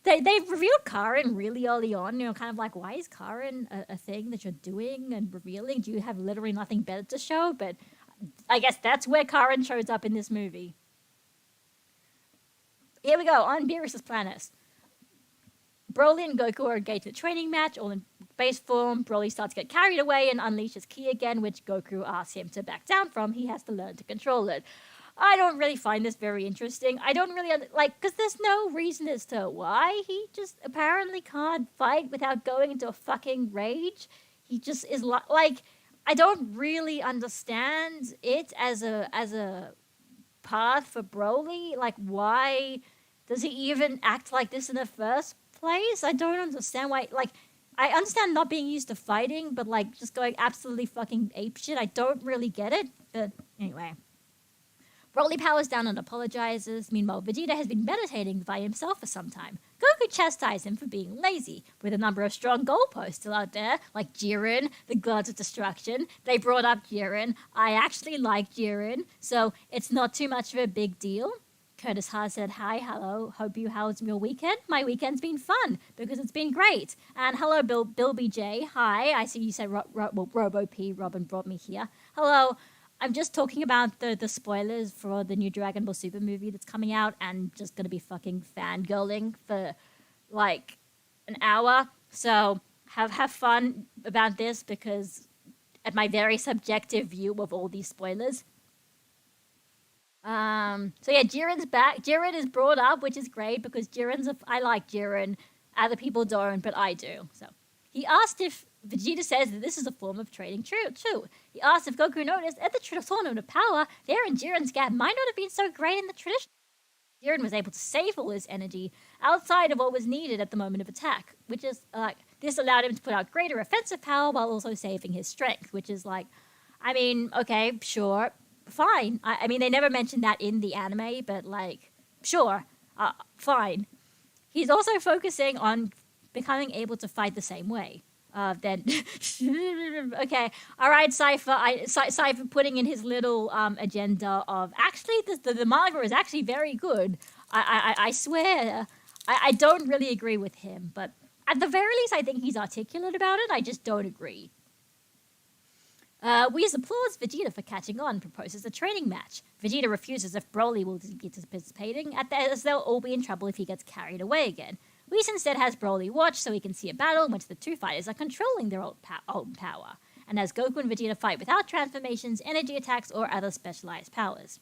They revealed Karin really early on, kind of like, why is Karin a thing that you're doing and revealing? Do you have literally nothing better to show? But I guess that's where Karin shows up in this movie. Here we go, on Beerus' planet. Broly and Goku are engaged in a training match, all in base form. Broly starts to get carried away and unleashes Ki again, which Goku asks him to back down from. He has to learn to control it. I don't really find this very interesting. I don't really, because there's no reason as to why he just apparently can't fight without going into a fucking rage. He just is I don't really understand it as a path for Broly. Like, why does he even act like this in the first place? I don't understand why, I understand not being used to fighting, but, just going absolutely fucking apeshit. I don't really get it, but anyway. Broly powers down and apologizes. Meanwhile, Vegeta has been meditating by himself for some time. Goku chastises him for being lazy, with a number of strong goalposts still out there, like Jiren, the Gods of Destruction. They brought up Jiren. I actually like Jiren, so it's not too much of a big deal. Curtis Ha said, hi, hello, hope you how's your weekend? My weekend's been fun, because it's been great. And hello, Bill BJ, hi, I see you said Robo P, Robin brought me here. Hello, I'm just talking about the spoilers for the new Dragon Ball Super movie that's coming out, and just gonna be fucking fangirling for, like, an hour. So, have fun about this, because at my very subjective view of all these spoilers, so yeah, Jiren's back. Jiren is brought up, which is great because I like Jiren. Other people don't, but I do. So he asked if Vegeta says that this is a form of training too. He asked if Goku noticed at the tournament of power, there and Jiren's gap might not have been so great in the tradition. Jiren was able to save all his energy outside of what was needed at the moment of attack, which is like this allowed him to put out greater offensive power while also saving his strength, which is like, I mean, okay, sure. Fine. I mean, they never mentioned that in the anime, but, like, sure. Fine. He's also focusing on becoming able to fight the same way. Then, okay. All right, Cypher. Cypher putting in his little agenda of, actually, the manga is actually very good. I swear. I don't really agree with him, but at the very least, I think he's articulate about it. I just don't agree. Whis applauds Vegeta for catching on, proposes a training match. Vegeta refuses if Broly will be participating, as they'll all be in trouble if he gets carried away again. Whis instead has Broly watch so he can see a battle in which the two fighters are controlling their own power, and has Goku and Vegeta fight without transformations, energy attacks, or other specialized powers.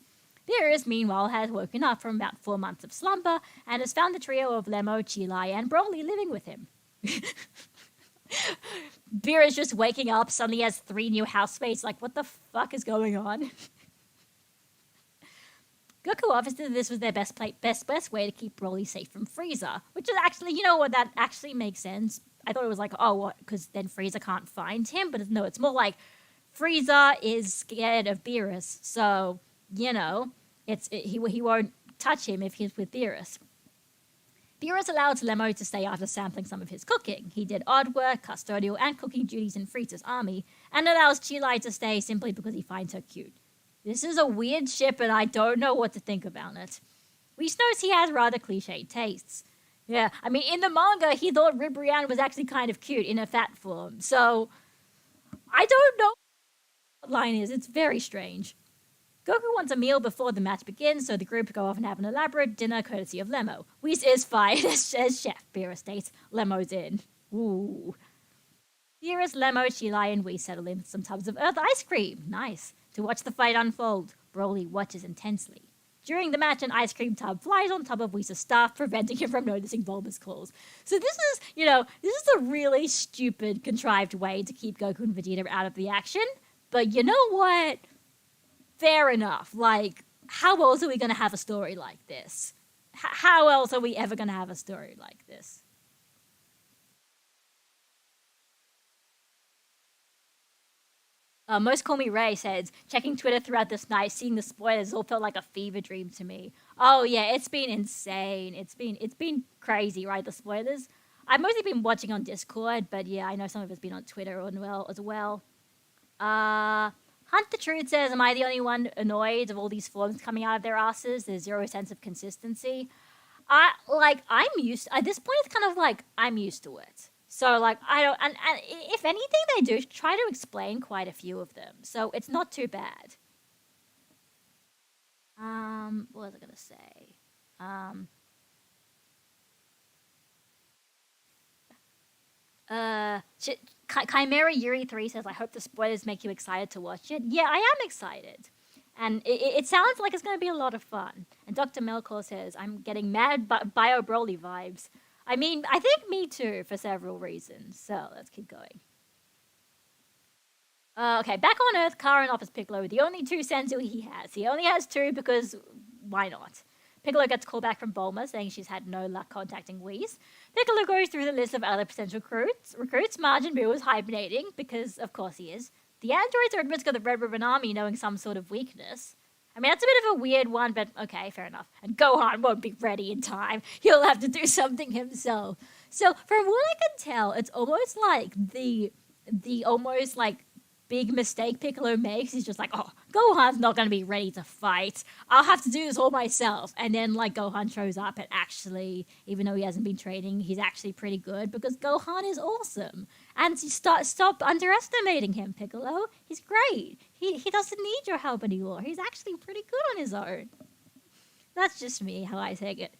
Beerus, meanwhile, has woken up from about 4 months of slumber, and has found the trio of Lemmo, Chilai, and Broly living with him. Beerus just waking up, suddenly has 3 new housemates. Like, what the fuck is going on? Goku offers that this was their best way to keep Broly safe from Frieza, which is actually, you know what, that actually makes sense. I thought it was like, oh, what, because then Frieza can't find him, but no, it's more like Frieza is scared of Beerus, so, you know, he won't touch him if he's with Beerus. Beerus allows Lemmo to stay after sampling some of his cooking. He did odd work, custodial, and cooking duties in Frieza's army, and allows Chilai to stay simply because he finds her cute. This is a weird ship, and I don't know what to think about it. Whis knows he has rather cliched tastes. Yeah, I mean, in the manga, he thought Ribrianne was actually kind of cute in a fat form, so I don't know what the line is. It's very strange. Goku wants a meal before the match begins, so the group go off and have an elaborate dinner courtesy of Lemmo. Whis is fine as chef, Beerus states. Lemmo's in. Ooh. Beerus, Lemmo, Chilai, and Whis settle in some tubs of Earth ice cream. Nice. To watch the fight unfold, Broly watches intensely. During the match, an ice cream tub flies on top of Whis' staff, preventing him from noticing Bulma's claws. So this is a really stupid, contrived way to keep Goku and Vegeta out of the action. But you know what? Fair enough. Like, how else are we going to have a story like this? How else are we ever going to have a story like this? Most Call Me Ray says, checking Twitter throughout this night, seeing the spoilers all felt like a fever dream to me. Oh yeah, it's been insane. It's been crazy, right? The spoilers. I've mostly been watching on Discord, but yeah, I know some of it's been on Twitter as well. Hunt the Truth says, am I the only one annoyed of all these forms coming out of their asses? There's zero sense of consistency. I'm used, at this point it's kind of like, I'm used to it. So, like, I don't, and if anything they do, try to explain quite a few of them. So it's not too bad. What was I gonna say? Chimera Yuri 3 says, I hope the spoilers make you excited to watch it. Yeah, I am excited. And it sounds like it's going to be a lot of fun. And Dr. Melkor says, I'm getting mad Bio Broly vibes. I mean, I think me too, for several reasons. So, let's keep going. Okay, back on Earth, Karen offers Piccolo the only 2 senzu he has. He only has 2 because why not? Piccolo gets a call back from Bulma saying she's had no luck contacting Whis. Piccolo goes through the list of other potential recruits. Majin Buu is hibernating, because of course he is. The androids are at risk of the Red Ribbon Army knowing some sort of weakness. I mean, that's a bit of a weird one, but okay, fair enough. And Gohan won't be ready in time. He'll have to do something himself. So from what I can tell, it's almost like the almost like big mistake Piccolo makes is just like, oh, Gohan's not going to be ready to fight. I'll have to do this all myself. And then like Gohan shows up and actually, even though he hasn't been training, he's actually pretty good because Gohan is awesome. And you stop underestimating him, Piccolo. He's great. He doesn't need your help anymore. He's actually pretty good on his own. That's just me, how I take it.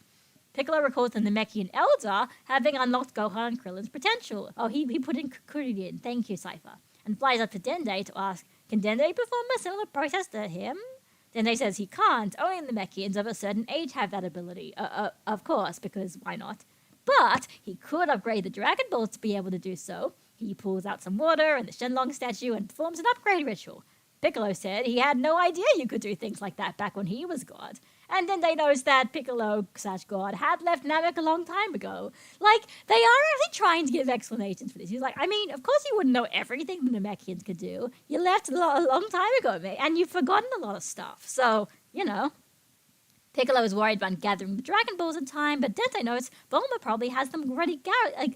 Piccolo recalls the Namekian Elder having unlocked Gohan and Krillin's potential. Oh, he put in Kuririn. Thank you, Cypher. And flies up to Dende to ask, can Dende perform a similar process to him? Dende says he can't. Only Namekians of a certain age have that ability. Of course, because why not? But he could upgrade the Dragon Balls to be able to do so. He pulls out some water and the Shenlong statue and performs an upgrade ritual. Piccolo said he had no idea you could do things like that back when he was God. And then they noticed that Piccolo/God had left Namek a long time ago. Like, they are actually trying to give explanations for this. He's like, I mean, of course you wouldn't know everything the Namekians could do. You left a long time ago, mate, and you've forgotten a lot of stuff. So, you know. Piccolo is worried about gathering the Dragon Balls in time, but Dente notes Bulma probably has them already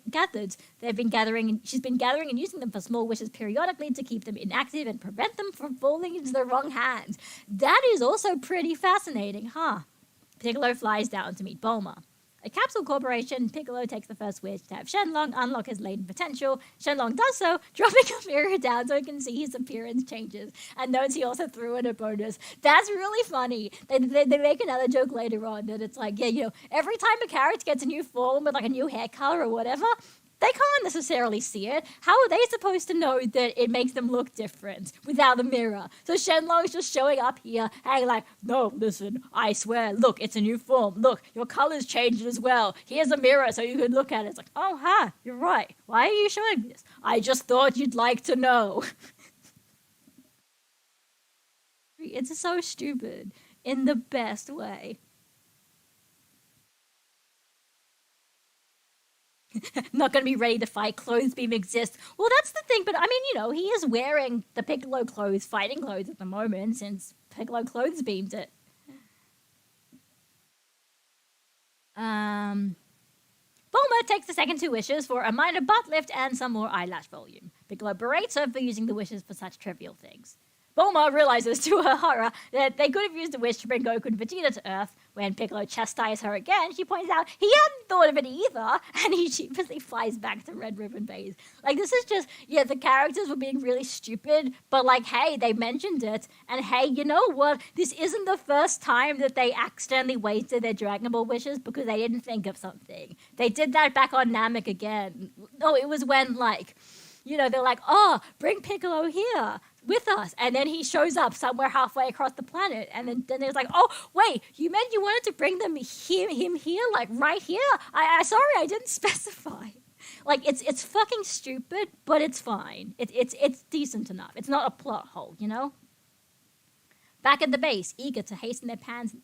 gathered. She's been gathering and using them for small wishes periodically to keep them inactive and prevent them from falling into the wrong hands. That is also pretty fascinating, huh? Piccolo flies down to meet Bulma. A Capsule Corporation, Piccolo takes the first wish to have Shenlong unlock his latent potential. Shenlong does so, dropping a mirror down so he can see his appearance changes. And notes he also threw in a bonus. That's really funny. They make another joke later on that it's like, yeah, you know, every time a character gets a new form with like a new hair color or whatever, they can't necessarily see it. How are they supposed to know that it makes them look different without a mirror? So Shenlong's just showing up here and like, no, listen, I swear, look, it's a new form. Look, your color's changed as well. Here's a mirror so you can look at it. It's like, oh, huh, you're right. Why are you showing me this? I just thought you'd like to know. It's so stupid in the best way. Not going to be ready to fight. Clothes beam exists. Well, that's the thing, but I mean, you know, he is wearing the Piccolo clothes, fighting clothes at the moment, since Piccolo clothes beamed it. Bulma takes the second two wishes for a minor butt lift and some more eyelash volume. Piccolo berates her for using the wishes for such trivial things. Bulma realizes to her horror that they could have used the wish to bring Goku and Vegeta to Earth. When Piccolo chastises her again, she points out he hadn't thought of it either, and he sheepishly flies back to Red Ribbon Base. Like, this is just, yeah, the characters were being really stupid, but like, hey, they mentioned it, and hey, you know what? This isn't the first time that they accidentally wasted their Dragon Ball wishes because they didn't think of something. They did that back on Namek again. No, it was when, like, you know, they're like, oh, bring Piccolo here with us. And then he shows up somewhere halfway across the planet. And then there's like, oh, wait, you meant you wanted to bring him here, like right here? Sorry, I didn't specify. Like, it's fucking stupid, but it's fine. It's decent enough. It's not a plot hole, you know? Back at the base, eager to hasten their plans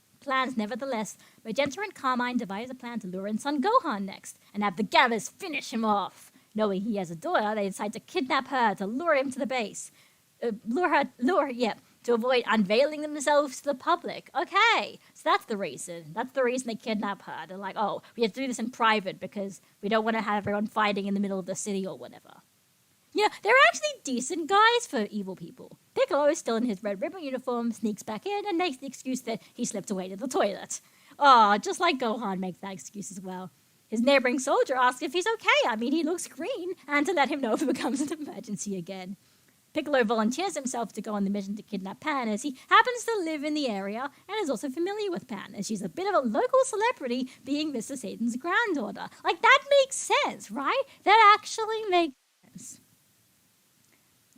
nevertheless, Magenta and Carmine devise a plan to lure in Son Gohan next and have the Gammas finish him off. Knowing he has a daughter, they decide to kidnap her to lure him to the base. To avoid unveiling themselves to the public. Okay, so that's the reason. That's the reason they kidnap her. They're like, oh, we have to do this in private because we don't want to have everyone fighting in the middle of the city or whatever. You know, they're actually decent guys for evil people. Piccolo is still in his red ribbon uniform, sneaks back in, and makes the excuse that he slipped away to the toilet. Oh, just like Gohan makes that excuse as well. His neighboring soldier asks if he's okay. I mean, he looks green, and to let him know if it becomes an emergency again. Piccolo volunteers himself to go on the mission to kidnap Pan, as he happens to live in the area and is also familiar with Pan, as she's a bit of a local celebrity, being Mr. Satan's granddaughter. Like, that makes sense, right? That actually makes sense.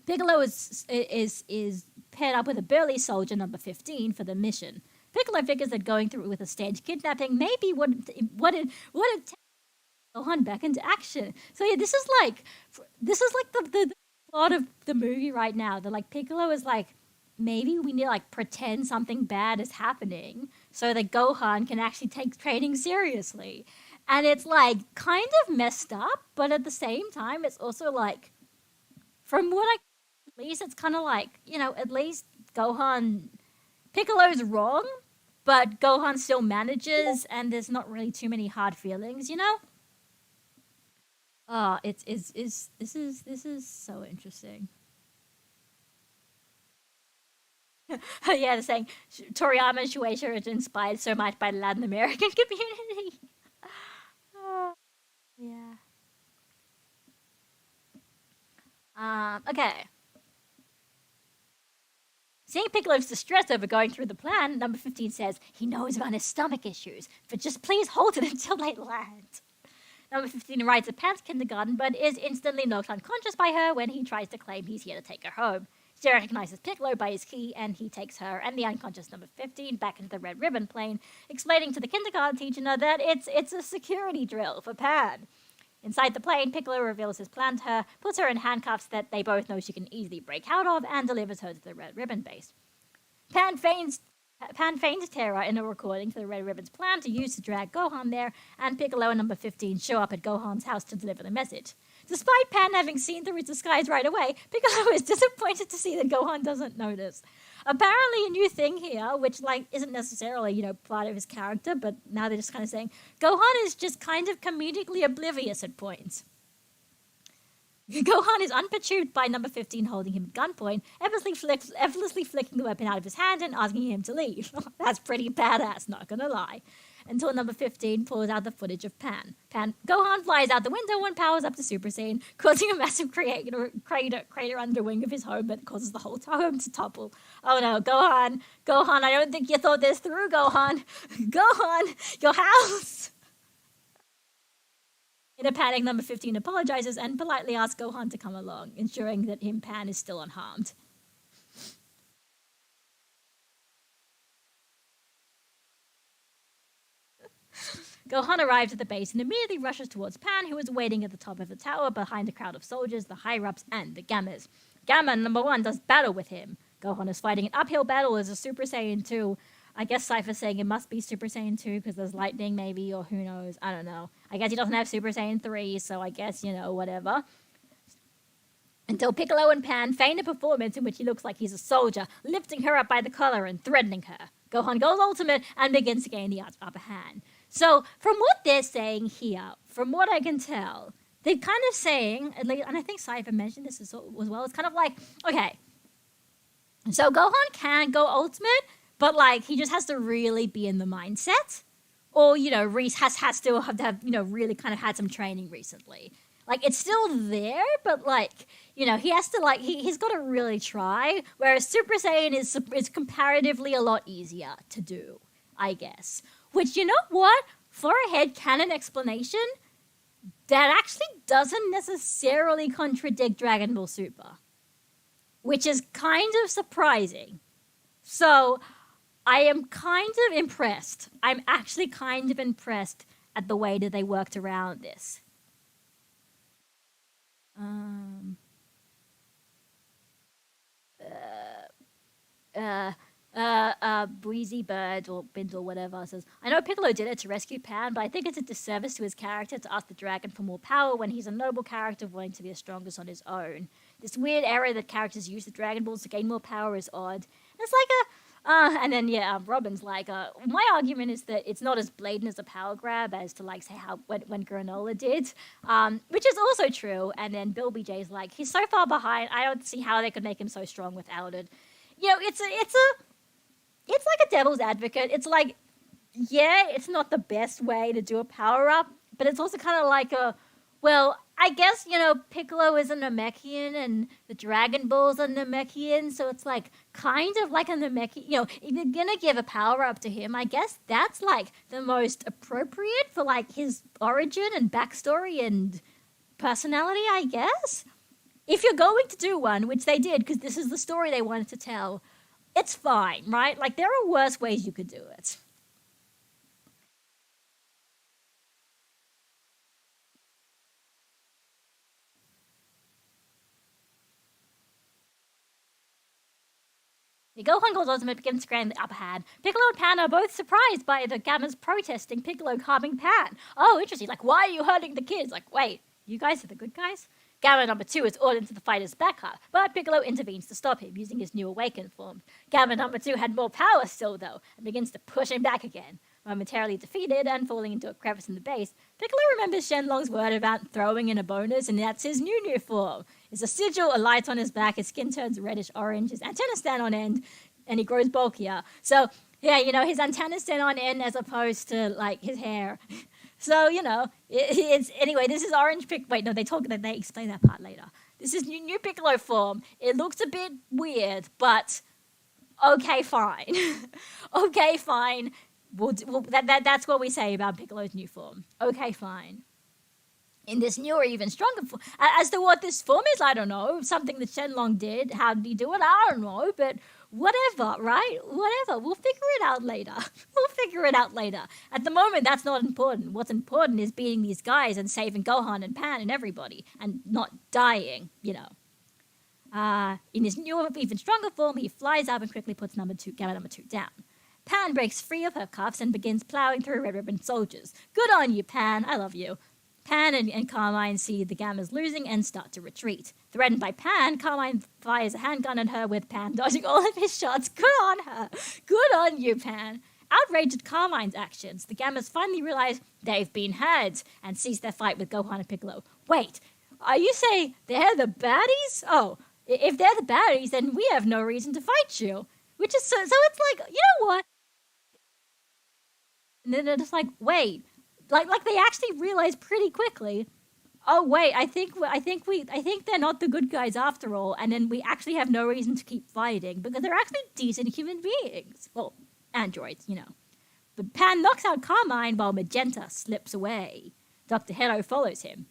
Piccolo is paired up with a burly soldier, number 15, for the mission. Piccolo figures that going through with a staged kidnapping may be what it Gohan back into action. So yeah, this is like the plot of the movie right now. That like Piccolo is like, maybe we need to like pretend something bad is happening so that Gohan can actually take training seriously. And it's like kind of messed up, but at the same time it's also like, from what at least it's kind of like, you know, at least Gohan Piccolo's wrong, but Gohan still manages, and there's not really too many hard feelings, you know? Oh, this is so interesting. Yeah, they're saying Toriyama and Shueisha are inspired so much by the Latin American community. Yeah. Okay. Seeing Piccolo's distress over going through the plan, number 15 says he knows about his stomach issues, but just please hold it until they land. Number 15 arrives at Pan's kindergarten, but is instantly knocked unconscious by her when he tries to claim he's here to take her home. She recognizes Piccolo by his key, and he takes her and the unconscious number 15 back into the Red Ribbon plane, explaining to the kindergarten teacher that it's a security drill for Pan. Inside the plane, Piccolo reveals his plan to her, puts her in handcuffs that they both know she can easily break out of, and delivers her to the Red Ribbon base. Pan feigns terror in a recording for the Red Ribbon's plan to use to drag Gohan there, and Piccolo and number 15 show up at Gohan's house to deliver the message. Despite Pan having seen through his disguise right away, Piccolo is disappointed to see that Gohan doesn't notice. Apparently a new thing here, which isn't necessarily, part of his character, but now they're just kind of saying, Gohan is just kind of comedically oblivious at points. Gohan is unperturbed by number 15 holding him at gunpoint, effortlessly flicking the weapon out of his hand and asking him to leave. That's pretty badass, not gonna lie. Until number 15 pulls out the footage of Pan. Gohan flies out the window and powers up to Super Saiyan, causing a massive crater under the wing of his home that causes the whole home to topple. Oh no, Gohan, I don't think you thought this through, Gohan. Gohan, your house! In a panic, number 15 apologizes and politely asks Gohan to come along, ensuring that Pan is still unharmed. Gohan arrives at the base and immediately rushes towards Pan, who is waiting at the top of the tower behind a crowd of soldiers, the higher-ups, and the Gammas. Gamma number 1 does battle with him. Gohan is fighting an uphill battle as a Super Saiyan 2. I guess Cypher's saying it must be Super Saiyan 2 because there's lightning maybe, or who knows. I don't know. I guess he doesn't have Super Saiyan 3, so I guess, whatever. Until Piccolo and Pan feign a performance in which he looks like he's a soldier, lifting her up by the collar and threatening her. Gohan goes ultimate and begins to gain the upper hand. So, from what they're saying here, from what I can tell, they're kind of saying, and I think Cypher mentioned this as well, it's kind of like, okay, so Gohan can go ultimate, but he just has to really be in the mindset, or Reese has to have really kind of had some training recently. It's still there, but he has to he's got to really try. Whereas Super Saiyan is comparatively a lot easier to do, I guess. Which, you know what? For a headcanon explanation, that actually doesn't necessarily contradict Dragon Ball Super, which is kind of surprising. So, I am kind of impressed. I'm actually kind of impressed at the way that they worked around this. Breezy Bird or Bindle, whatever, says, I know Piccolo did it to rescue Pan, but I think it's a disservice to his character to ask the dragon for more power when he's a noble character wanting to be the strongest on his own. This weird error that characters use the Dragon Balls to gain more power is odd. It's and then, Robin's my argument is that it's not as blatant as a power grab as to, say, how when Granola did, which is also true. And then Bill BJ's he's so far behind, I don't see how they could make him so strong without it. It's like a devil's advocate. It's it's not the best way to do a power-up, but it's also kind of I guess, Piccolo is a Namekian and the Dragon Balls are Namekian, so it's kind of like a Namekian, if you're gonna give a power-up to him, I guess that's the most appropriate for his origin and backstory and personality, I guess. If you're going to do one, which they did, because this is the story they wanted to tell, it's fine, right? There are worse ways you could do it. The Gohan goes ultimate begins to gain the upper hand. Piccolo and Pan are both surprised by the Gammas protesting Piccolo harming Pan. Oh, interesting. Why are you hurting the kids? Wait, you guys are the good guys? Gamma number 2 is ordered into the fighter's backup, but Piccolo intervenes to stop him using his new awakened form. Gamma number 2 had more power still, though, and begins to push him back again. Momentarily defeated and falling into a crevice in the base, Piccolo remembers Shenlong's word about throwing in a bonus, and that's his new form. His a sigil, a light on his back, his skin turns reddish-orange, his antennas stand on end, and he grows bulkier. So, yeah, his antennas stand on end as opposed to, like, his hair. So, anyway, this is orange wait, no, they explain that part later. This is new Piccolo form. It looks a bit weird, but okay, fine. Okay, fine. That's what we say about Piccolo's new form. Okay, fine. In this newer, even stronger form. As to what this form is, I don't know. Something that Shenlong did. How did he do it? I don't know. But whatever, right? Whatever. We'll figure it out later. At the moment, that's not important. What's important is beating these guys and saving Gohan and Pan and everybody. And not dying, In his newer, even stronger form, he flies up and quickly puts Gamma number 2 down. Pan breaks free of her cuffs and begins plowing through Red Ribbon soldiers. Good on you, Pan. I love you. Pan and Carmine see the Gammas losing and start to retreat. Threatened by Pan, Carmine fires a handgun at her with Pan dodging all of his shots. Good on her. Good on you, Pan. Outraged at Carmine's actions, the Gammas finally realize they've been had and cease their fight with Gohan and Piccolo. Wait, are you saying they're the baddies? Oh, if they're the baddies, then we have no reason to fight you. Which is so it's like, you know what? And then they're just like, wait, like they actually realize pretty quickly, oh wait, I think they're not the good guys after all, and then we actually have no reason to keep fighting because they're actually decent human beings. Well, androids, But Pan knocks out Carmine while Magenta slips away. Dr. Hedo follows him.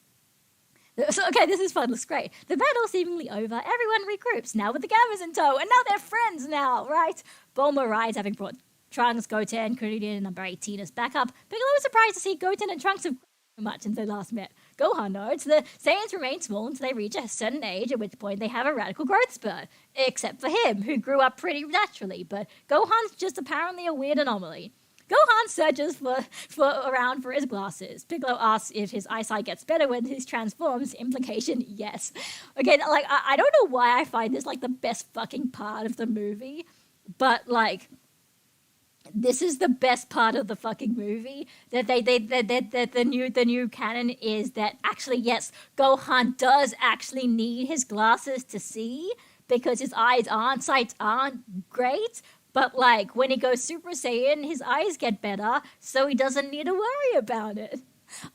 So, okay, this is fun, looks great. The battle's seemingly over, everyone regroups, now with the Gammas in tow, and now they're friends now, right? Bulma arrives, having brought Trunks, Goten, Kuririn, and number 18 as backup. Piccolo was surprised to see Goten and Trunks have grown much since they last met. Gohan notes the Saiyans remain small until they reach a certain age, at which point they have a radical growth spurt. Except for him, who grew up pretty naturally, but Gohan's just apparently a weird anomaly. Gohan searches around for his glasses. Piccolo asks if his eyesight gets better when he transforms. Implication, yes. Okay, like, I don't know why I find this, like, the best fucking part of the movie, but, like, this is the best part of the fucking movie. That the new canon is that actually, yes, Gohan does actually need his glasses to see because his sights aren't great. But, like, when he goes Super Saiyan, his eyes get better, so he doesn't need to worry about it.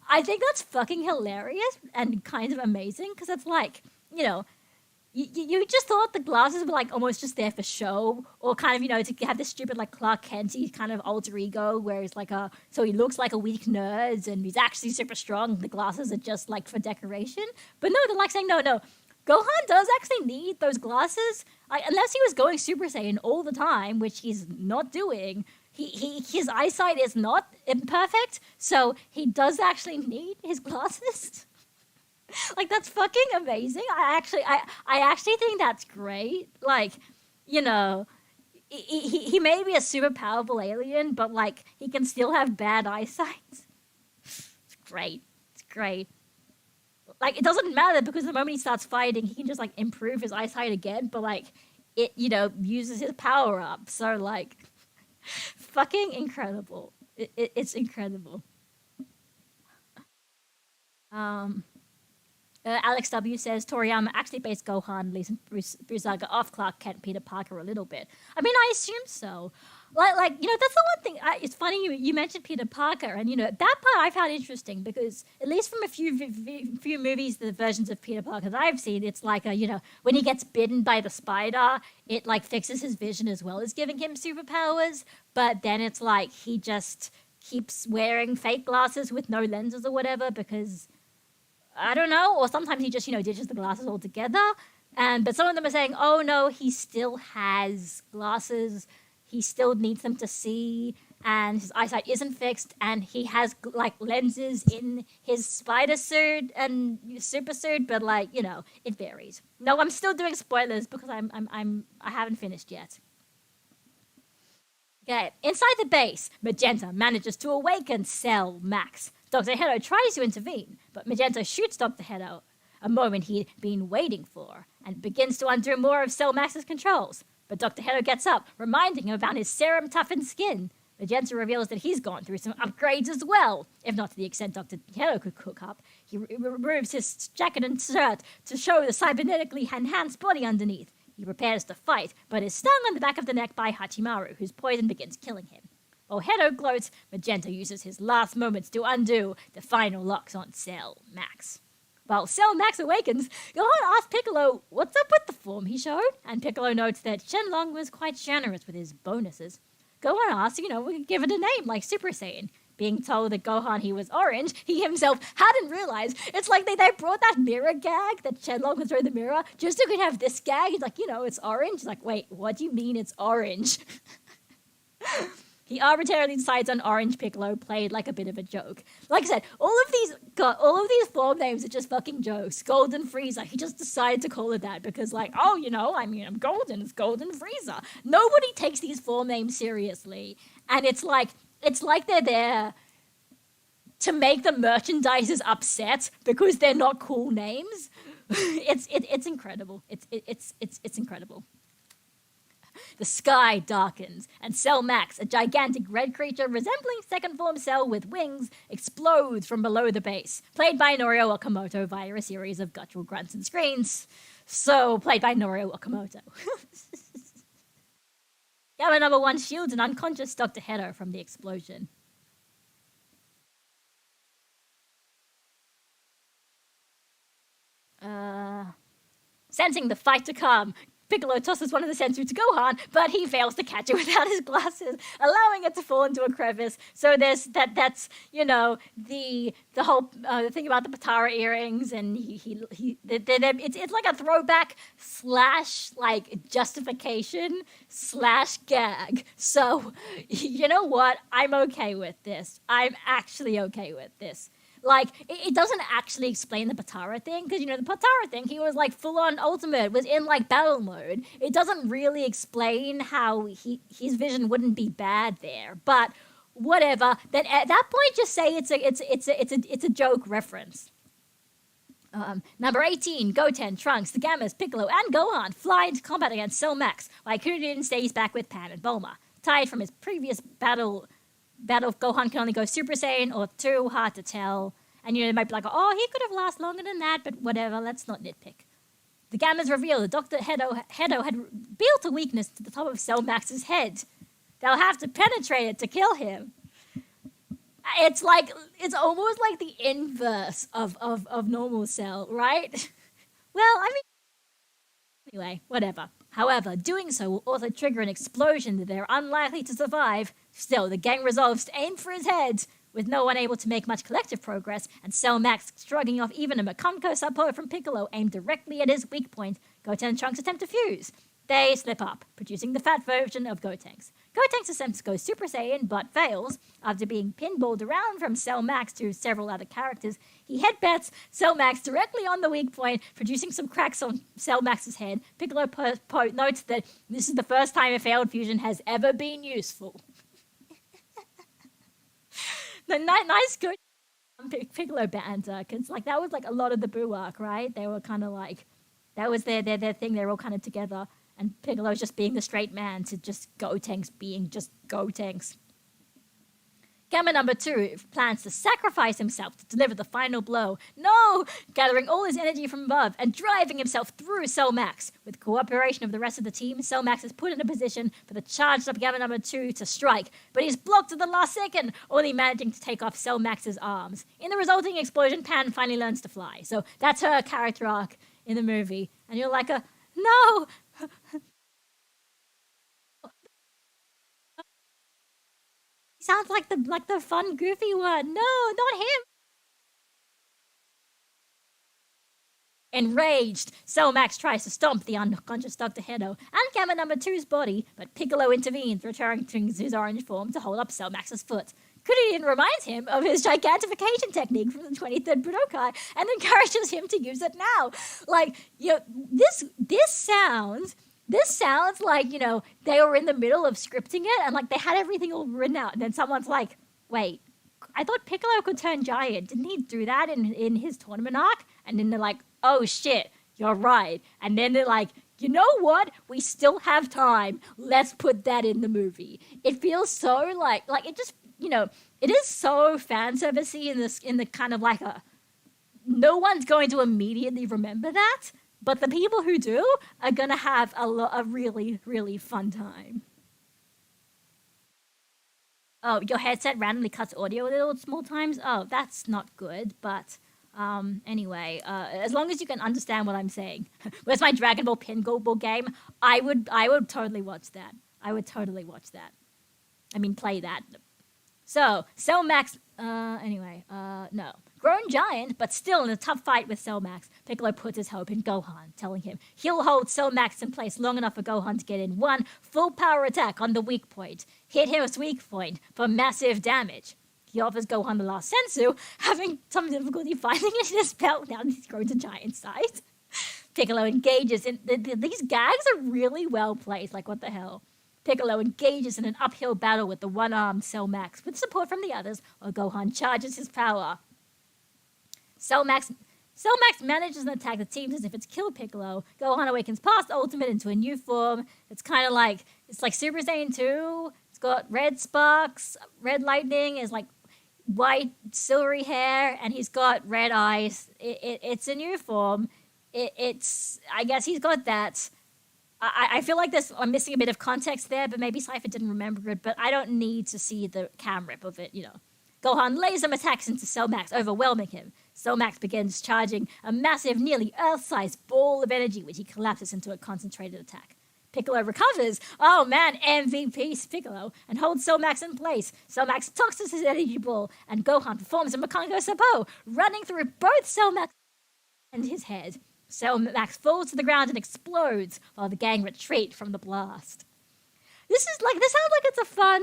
I think that's fucking hilarious and kind of amazing, because it's like, you just thought the glasses were, like, almost just there for show, or kind of, to have this stupid, like, Clark Kent-y kind of alter ego, where he's like so he looks like a weak nerd, and he's actually super strong, the glasses are just, like, for decoration. But no, they're like saying, no, Gohan does actually need those glasses, unless he was going Super Saiyan all the time, which he's not doing. His eyesight is not imperfect, so he does actually need his glasses. Like, that's fucking amazing. I actually think that's great. Like, he may be a super powerful alien, but, like, he can still have bad eyesight. It's great. Like, it doesn't matter because the moment he starts fighting, he can just, like, improve his eyesight again, but, like, it, uses his power up. So, like, fucking incredible. It's incredible. Alex W. says Toriyama actually based Gohan, Lee, Brusaga off Clark Kent, Peter Parker a little bit. I mean, I assume so. Like that's the one thing. It's funny you mentioned Peter Parker, and that part I found interesting because at least from a few movies, the versions of Peter Parker that I've seen, it's like when he gets bitten by the spider, it like fixes his vision as well as giving him superpowers. But then it's like he just keeps wearing fake glasses with no lenses or whatever because I don't know, or sometimes he just ditches the glasses altogether. But some of them are saying, oh no, he still has glasses. He still needs them to see, and his eyesight isn't fixed, and he has like lenses in his spider suit and super suit, but it varies. No, I'm still doing spoilers because I haven't finished yet. Okay, inside the base, Magenta manages to awaken Cell Max. Dr. Hedo tries to intervene, but Magenta shoots Dr. Hedo a moment he'd been waiting for, and begins to undo more of Cell Max's controls. But Dr. Hedo gets up, reminding him about his serum-toughened skin. Magenta reveals that he's gone through some upgrades as well, if not to the extent Dr. Hedo could cook up. He removes his jacket and shirt to show the cybernetically enhanced body underneath. He prepares to fight, but is stung on the back of the neck by Hachimaru, whose poison begins killing him. While Hedo gloats, Magenta uses his last moments to undo the final locks on Cell Max. While Cell Max awakens, Gohan asks Piccolo what's up with the form he showed, and Piccolo notes that Shenlong was quite generous with his bonuses. Gohan asks, we can give it a name like Super Saiyan. Being told that Gohan he was orange, he himself hadn't realized. It's like they brought that mirror gag that Shenlong would throw the mirror just so he could have this gag. He's like, it's orange. He's like, wait, what do you mean it's orange? He arbitrarily decides on Orange Piccolo, played like a bit of a joke. Like I said, all of these form names are just fucking jokes. Golden Frieza, he just decided to call it that because I'm golden, it's Golden Frieza. Nobody takes these form names seriously. And it's like they're there to make the merchandisers upset because they're not cool names. It's incredible. It's incredible. The sky darkens, and Cell Max, a gigantic red creature resembling second form Cell with wings, explodes from below the base, played by Norio Okamoto via a series of guttural grunts and screams. So, played by Norio Okamoto. Gamma number 1 shields an unconscious Dr. Hedo from the explosion. Sensing the fight to come, Piccolo tosses one of the sensu to Gohan, but he fails to catch it without his glasses, allowing it to fall into a crevice. So that's the whole thing about the Patara earrings, and it's like a throwback / like justification / gag. So you know what? I'm okay with this. I'm actually okay with this. Like, it doesn't actually explain the Patara thing, because, the Patara thing, he was, like, full-on ultimate, was in, like, battle mode. It doesn't really explain how his vision wouldn't be bad there, but whatever. Then at that point, just say it's a joke reference. Number 18, Goten, Trunks, the Gammas, Piccolo, and Gohan fly into combat against Cell Max, while Kuririn stays back with Pan and Bulma. Tired from his previous battle Gohan can only go Super Saiyan or 2, hard to tell. And they might be like, oh, he could have lasted longer than that, but whatever, let's not nitpick. The Gammas reveal that Dr. Hedo had built a weakness to the top of Cell Max's head. They'll have to penetrate it to kill him. It's almost like the inverse of normal Cell, right? Well, anyway, whatever. However, doing so will also trigger an explosion that they're unlikely to survive. Still, the gang resolves to aim for his head, with no one able to make much collective progress, and Cell Max shrugging off even a Makunko support from Piccolo aimed directly at his weak point. Goten and Trunks attempt to fuse. They slip up, producing the fat version of Gotenks. Gotenks attempts to go Super Saiyan, but fails. After being pinballed around from Cell Max to several other characters, he headbutts Cell Max directly on the weak point, producing some cracks on Cell Max's head. Piccolo notes that this is the first time a failed fusion has ever been useful. The nice good Piccolo banter, because that was a lot of the Buu arc, right? They were kind of that was their thing. They were all kind of together. And Piccolo's just being the straight man to just Gotenks being just Gotenks. Gamma number 2 plans to sacrifice himself to deliver the final blow. No! Gathering all his energy from above and driving himself through Cell Max. With cooperation of the rest of the team, Cell Max is put in a position for the charged up Gamma number 2 to strike, but he's blocked at the last second, only managing to take off Cell Max's arms. In the resulting explosion, Pan finally learns to fly. So that's her character arc in the movie. And you're like, no! Sounds like the fun, goofy one. No, not him. Enraged, Cell Max tries to stomp the unconscious Dr. Hedo and Gamma number 2's body, but Piccolo intervenes, returning to his orange form to hold up Cell Max's foot. Kuririn reminds him of his gigantification technique from the 23rd Budokai and encourages him to use it now. This sounds like, they were in the middle of scripting it and they had everything all written out. And then someone's like, wait, I thought Piccolo could turn giant. Didn't he do that in his tournament arc? And then they're like, oh shit, you're right. And then they're like, you know what? We still have time. Let's put that in the movie. It feels so like it just, it is so fan servicey in the kind of like a, no one's going to immediately remember that, but the people who do are going to have a really, really fun time. Oh, your headset randomly cuts audio a little small times? Oh, that's not good, but anyway, as long as you can understand what I'm saying. Where's my Dragon Ball pinball game? I would totally watch that. I would totally watch that. I mean, play that. So, Cell Max, no. Grown giant, but still in a tough fight with Cell Max, Piccolo puts his hope in Gohan, telling him he'll hold Cell Max in place long enough for Gohan to get in one full power attack on the weak point, hit his weak point for massive damage. He offers Gohan the last sensu, having some difficulty finding it in his belt now that he's grown to giant size. Piccolo engages in, these gags are really well placed, like what the hell. Piccolo engages in an uphill battle with the one-armed Cell Max, with support from the others, while Gohan charges his power. Cell Max manages an attack that seems as if it's killed Piccolo. Gohan awakens past Ultimate into a new form. It's kind of like, it's like Super Saiyan 2. It's got red sparks, red lightning, is like white silvery hair, and he's got red eyes. It's a new form. I guess he's got that. I feel like I'm missing a bit of context there, but maybe Cypher didn't remember it, but I don't need to see the cam rip of it, Gohan laser attacks into Cell Max, overwhelming him. Cell Max begins charging a massive, nearly Earth-sized ball of energy, which he collapses into a concentrated attack. Piccolo recovers. Oh man, MVP Piccolo, and holds Cell Max in place. Cell Max tosses his energy ball, and Gohan performs a Makango Sapo, running through both Cell Max and his head. Cell Max falls to the ground and explodes, while the gang retreat from the blast. This sounds like it's a fun,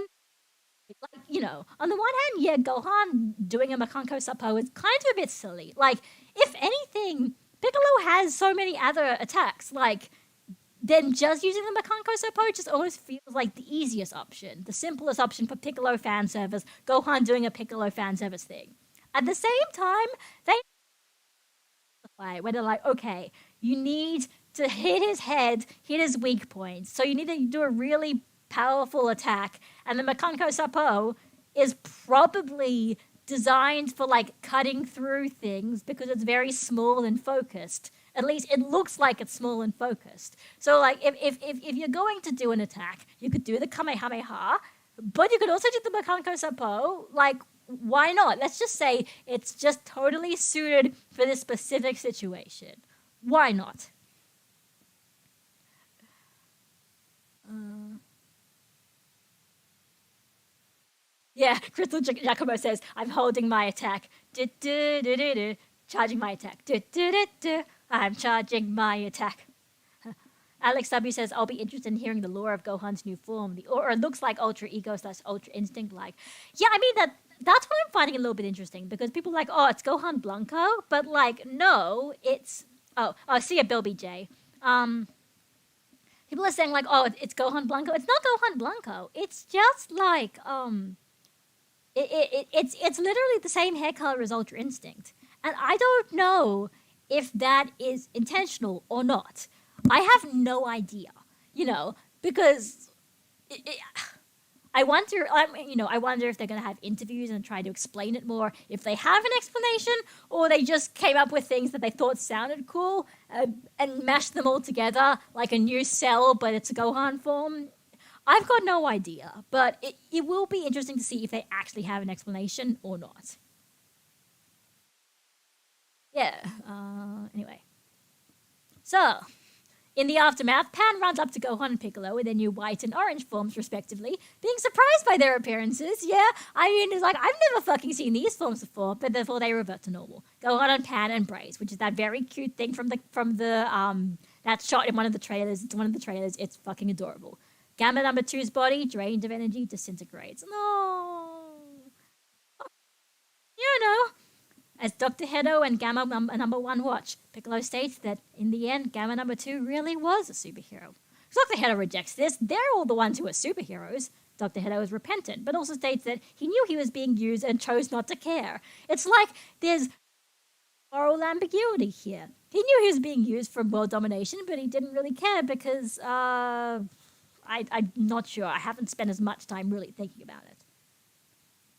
on the one hand, yeah, Gohan doing a Makanko Sapo is kind of a bit silly. Like, if anything, Piccolo has so many other attacks, then just using the Makanko Sapo just almost feels like the easiest option, the simplest option for Piccolo fan service, Gohan doing a Piccolo fan service thing. At the same time, where they're like, okay, you need to hit his head, hit his weak points, so you need to do a really powerful attack, and the Makanko Sapo is probably designed for cutting through things because it's very small and focused. At least it looks like it's small and focused. So if you're going to do an attack, you could do the Kamehameha, but you could also do the Makanko Sapo. Why not? Let's just say it's just totally suited for this specific situation. Why not? Yeah, Crystal Giacomo says, I'm holding my attack. Charging my attack. I'm charging my attack. Alex W says, I'll be interested in hearing the lore of Gohan's new form. Or it looks like Ultra Ego / Ultra Instinct like. Yeah, I mean, that's what I'm finding a little bit interesting, because people are like, oh, it's Gohan Blanco, but no, it's... Oh, see ya, Bill BJ. People are saying oh, it's Gohan Blanco. It's not Gohan Blanco. It's just it's literally the same hair color as Ultra Instinct. And I don't know if that is intentional or not. I have no idea, because I wonder if they're going to have interviews and try to explain it more, if they have an explanation, or they just came up with things that they thought sounded cool and mashed them all together like a new Cell, but it's a Gohan form. I've got no idea, but it will be interesting to see if they actually have an explanation or not. Yeah, anyway. So, in the aftermath, Pan runs up to Gohan and Piccolo in their new white and orange forms, respectively, being surprised by their appearances. Yeah, I mean, it's I've never fucking seen these forms before, but before they revert to normal. Gohan and Pan embrace, which is that very cute thing from the that shot in one of the trailers. It's one of the trailers. It's fucking adorable. Gamma number 2's body, drained of energy, disintegrates. No. As Dr. Hedo and Gamma number 1 watch, Piccolo states that in the end, Gamma number 2 really was a superhero. Dr. Hedo rejects this. They're all the ones who are superheroes. Dr. Hedo is repentant, but also states that he knew he was being used and chose not to care. It's like there's moral ambiguity here. He knew he was being used for world domination, but he didn't really care because I'm not sure. I haven't spent as much time really thinking about it.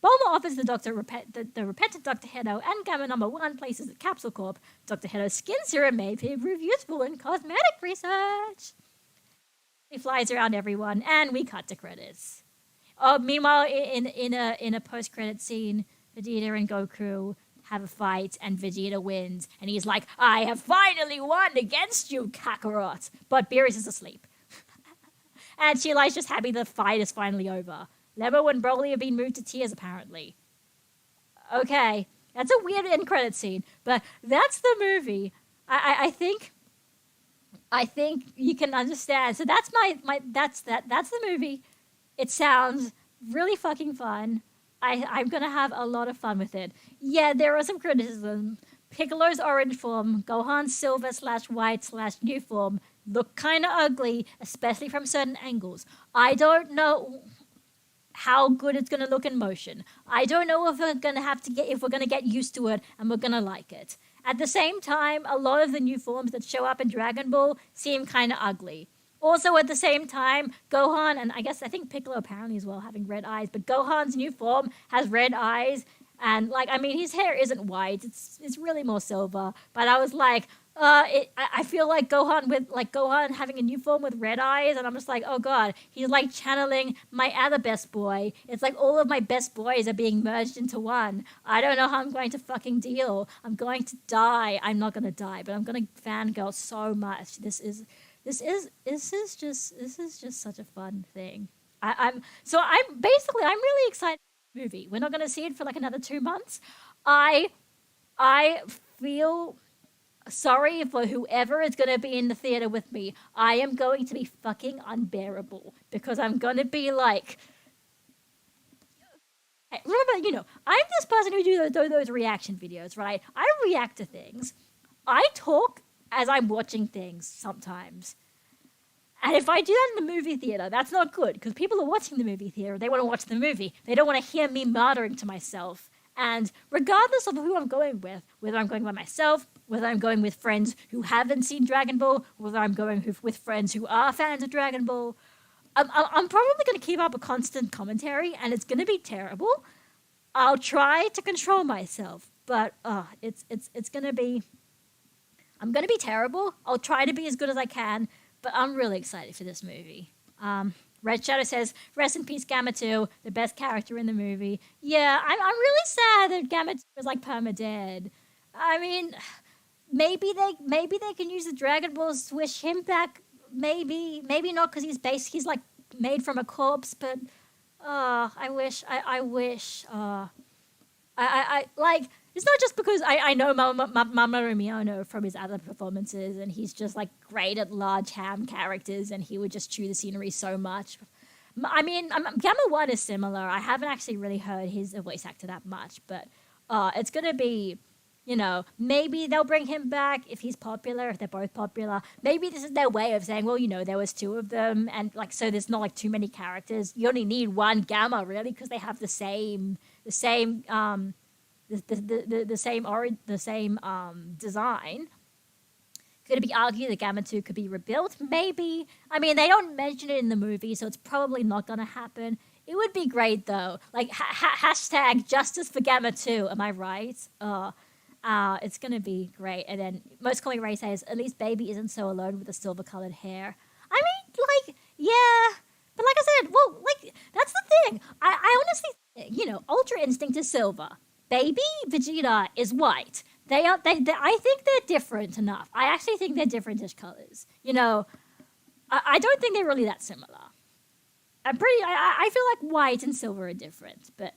Bulma offers the repentant Dr. Hedo and Gamma Number 1 places at Capsule Corp. Dr. Hedo's skin serum may prove useful in cosmetic research. He flies around everyone, and we cut to credits. Meanwhile, in a post-credit scene, Vegeta and Goku have a fight, and Vegeta wins, and he's like, "I have finally won against you, Kakarot!" But Beerus is asleep. And Shilai's just happy the fight is finally over. Lemo and Broly have been moved to tears, apparently. Okay, that's a weird end credit scene, but that's the movie. I think you can understand. So that's that's the movie. It sounds really fucking fun. I'm gonna have a lot of fun with it. Yeah, there are some criticism. Piccolo's orange form, Gohan's silver/white/new form look kind of ugly, especially from certain angles. I don't know how good it's gonna look in motion. I don't know if we're gonna get used to it and we're gonna like it. At the same time, a lot of the new forms that show up in Dragon Ball seem kind of ugly. Also, at the same time, Gohan, and I think Piccolo apparently as well, having red eyes, but Gohan's new form has red eyes, and his hair isn't white, it's really more silver, but I was like, I feel like Gohan having a new form with red eyes, and I'm just like, oh god, he's like channeling my other best boy. It's like all of my best boys are being merged into one. I don't know how I'm going to fucking deal. I'm going to die. I'm not gonna die, but I'm gonna fangirl so much. This is just such a fun thing. I'm really excited for the movie. We're not gonna see it for like another 2 months. I feel sorry for whoever is going to be in the theater with me. I am going to be fucking unbearable because I'm going to be like, remember, I'm this person who do those reaction videos, right? I react to things. I talk as I'm watching things sometimes. And if I do that in the movie theater, that's not good because people are watching the movie theater. They want to watch the movie. They don't want to hear me muttering to myself. And regardless of who I'm going with, whether I'm going by myself, whether I'm going with friends who haven't seen Dragon Ball, whether I'm going with friends who are fans of Dragon Ball, I'm probably going to keep up a constant commentary, and it's going to be terrible. I'll try to control myself, but it's going to be... I'm going to be terrible. I'll try to be as good as I can, but I'm really excited for this movie. Red Shadow says, "Rest in peace, Gamma 2, the best character in the movie." Yeah, I'm really sad that Gamma 2 was like perma-dead. I mean, maybe they can use the Dragon Ball, swish him back. Maybe not because he's like made from a corpse. But I wish. It's not just because I know Mamoru Miyano from his other performances, and he's just like great at large ham characters, and he would just chew the scenery so much. I mean, Gamma 1 is similar. I haven't actually really heard his voice actor that much, but it's going to be, maybe they'll bring him back if he's popular, if they're both popular. Maybe this is their way of saying, well, there was 2 of them, and so there's not like too many characters. You only need one Gamma, really, because they have the same design. Could it be argued that Gamma 2 could be rebuilt? Maybe. I mean, they don't mention it in the movie, so it's probably not going to happen. It would be great, though. Like, hashtag justice for Gamma 2. Am I right? It's going to be great. And then Most Calling Ray says, "At least Baby isn't so alone with the silver-colored hair." I mean, yeah. But like I said, well, that's the thing. I honestly think, Ultra Instinct is silver. Baby Vegeta is white. I think they're different enough. I actually think they're different-ish colors. I don't think they're really that similar. I feel like white and silver are different, but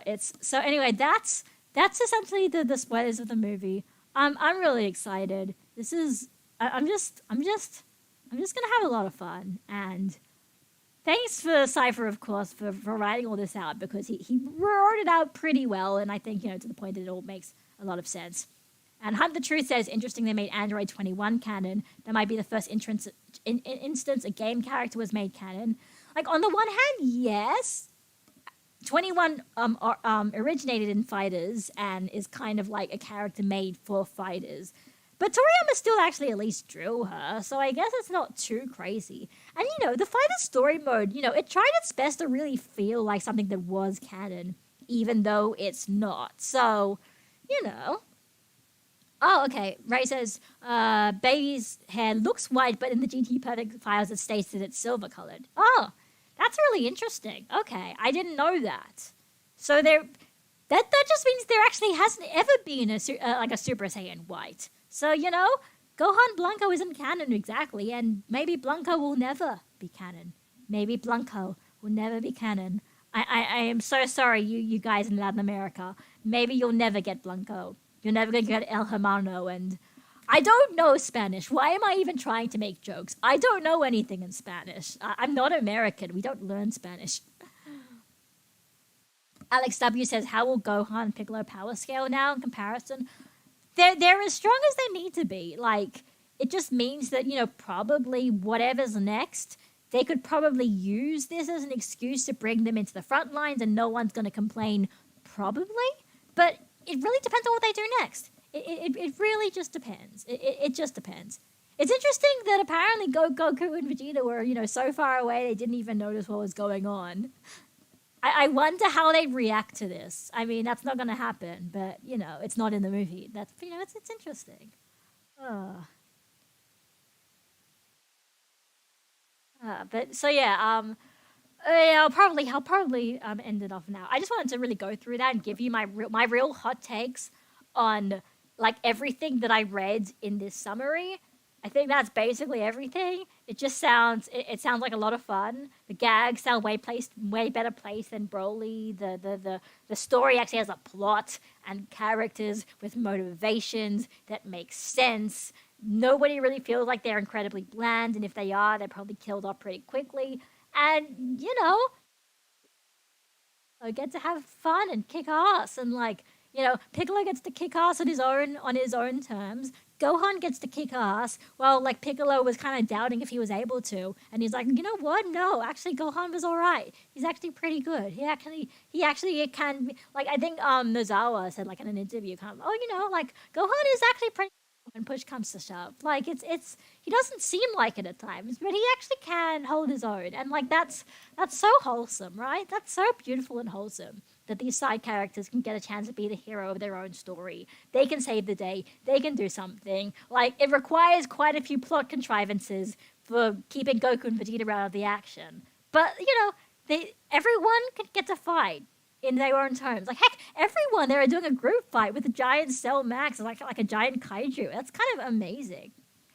it's so anyway. That's essentially the spoilers of the movie. I'm really excited. I'm just gonna have a lot of fun, and thanks for Cypher, of course, for writing all this out, because he wrote it out pretty well, and I think, to the point that it all makes a lot of sense. And Hunt the Truth says, "Interesting they made Android 21 canon. That might be the first instance a game character was made canon." Like, on the one hand, yes. 21 originated in fighters and is kind of like a character made for fighters. But Toriyama still actually at least drew her, so I guess it's not too crazy. And the fighter story mode, it tried its best to really feel like something that was canon, even though it's not. So, you know. Oh, okay. Ray says, baby's hair looks white, but in the GT Perfect files it states that it's silver colored. Oh, that's really interesting. Okay, I didn't know that. So that just means there actually hasn't ever been a Super Saiyan white. So, Gohan Blanco isn't canon exactly, and maybe Blanco will never be canon. Maybe Blanco will never be canon. I am so sorry, you guys in Latin America. Maybe you'll never get Blanco. You're never going to get El Hermano, and I don't know Spanish. Why am I even trying to make jokes? I don't know anything in Spanish. I'm not American. We don't learn Spanish. Alex W says, how will Gohan and Piccolo power scale now in comparison? They're as strong as they need to be. Like, it just means that, probably whatever's next, they could probably use this as an excuse to bring them into the front lines and no one's going to complain, probably. But it really depends on what they do next. It really just depends. It just depends. It's interesting that apparently Goku and Vegeta were, so far away they didn't even notice what was going on. I wonder how they react to this. I mean, that's not going to happen, but, it's not in the movie. That's, it's interesting. But, so yeah, I'll probably end it off now. I just wanted to really go through that and give you my real hot takes on, like, everything that I read in this summary. I think that's basically everything. It just sounds like a lot of fun. The gags sound way better placed than Broly. The story actually has a plot and characters with motivations that make sense. Nobody really feels like they're incredibly bland, and if they are, they're probably killed off pretty quickly. And I get to have fun and kick ass, and Piccolo gets to kick ass on his own terms. Gohan gets to kick ass. Well, Piccolo was kind of doubting if he was able to, and he's like, you know what? No, actually, Gohan was all right. He's actually pretty good. He actually can be, I think Nozawa said in an interview, kind of, Gohan is actually pretty when push comes to shove. It's he doesn't seem like it at times, but he actually can hold his own, and that's so wholesome, right? That's so beautiful and wholesome that these side characters can get a chance to be the hero of their own story. They can save the day. They can do something. It requires quite a few plot contrivances for keeping Goku and Vegeta out of the action, but everyone can get to fight in their own terms. Heck, everyone there are doing a group fight with a giant Cell Max, like a giant kaiju. That's kind of amazing.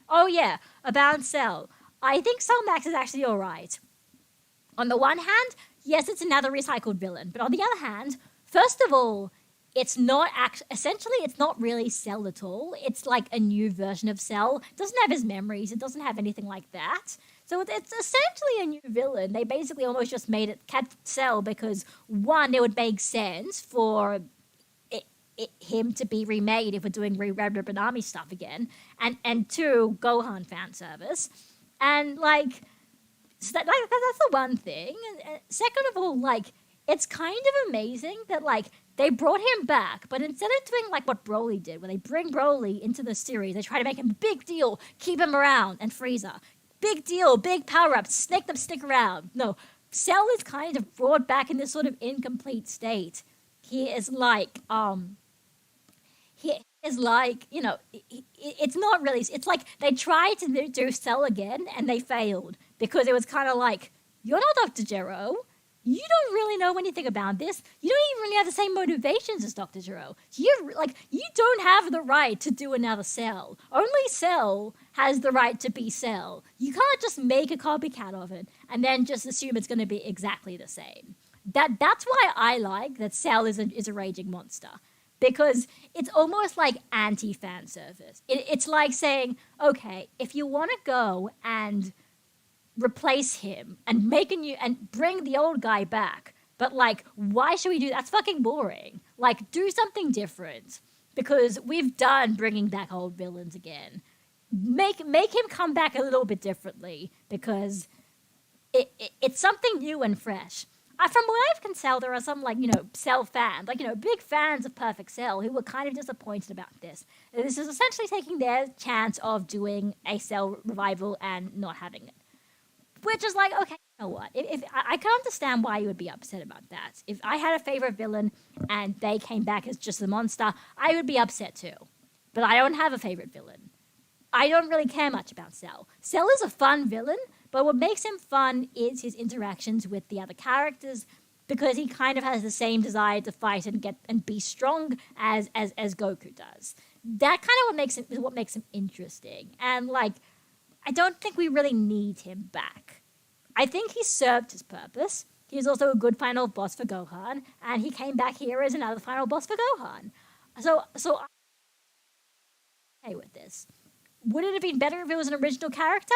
Oh yeah, about Cell. I think Cell Max is actually alright. On the one hand, yes, it's another recycled villain, but on the other hand, first of all, it's not essentially it's not really Cell at all. It's like a new version of Cell. It doesn't have his memories. It doesn't have anything like that. So it's essentially a new villain. They basically almost just kept Cell because, one, it would make sense for him to be remade if we're doing Red Ribbon Army stuff again, and two, Gohan fan service, and so that's the one thing. And second of all, it's kind of amazing that they brought him back, but instead of doing what Broly did, when they bring Broly into the series, they try to make him a big deal, keep him around, and Frieza. Big deal, big power-ups, make them stick around. No, Cell is kind of brought back in this sort of incomplete state. He is it's not really, it's they tried to do Cell again, and they failed, because it was kind of you're not Dr. Gero. You don't really know anything about this. You don't even really have the same motivations as Dr. Gero. You don't have the right to do another Cell. Only Cell has the right to be Cell. You can't just make a copycat of it and then just assume it's going to be exactly the same. That's why I like that Cell is a raging monster. Because it's almost like anti-fan service. It's like saying, okay, if you want to go and replace him and make a new and bring the old guy back, but why should we do that? That's fucking boring. Do something different, because we've done bringing back old villains again. Make him come back a little bit differently, because it's something new and fresh. From what I can tell, there are some Cell fans, big fans of Perfect Cell, who were kind of disappointed about this. This is essentially taking their chance of doing a Cell revival and not having it, which is like, okay, you know what? If I can understand why you would be upset about that. If I had a favorite villain and they came back as just a monster, I would be upset too. But I don't have a favorite villain. I don't really care much about Cell. Cell is a fun villain, but what makes him fun is his interactions with the other characters, because he kind of has the same desire to fight and be strong as Goku does. That kind of what makes him interesting. And I don't think we really need him back. I think he served his purpose. He was also a good final boss for Gohan, and he came back here as another final boss for Gohan. So I'm okay with this. Would it have been better if it was an original character?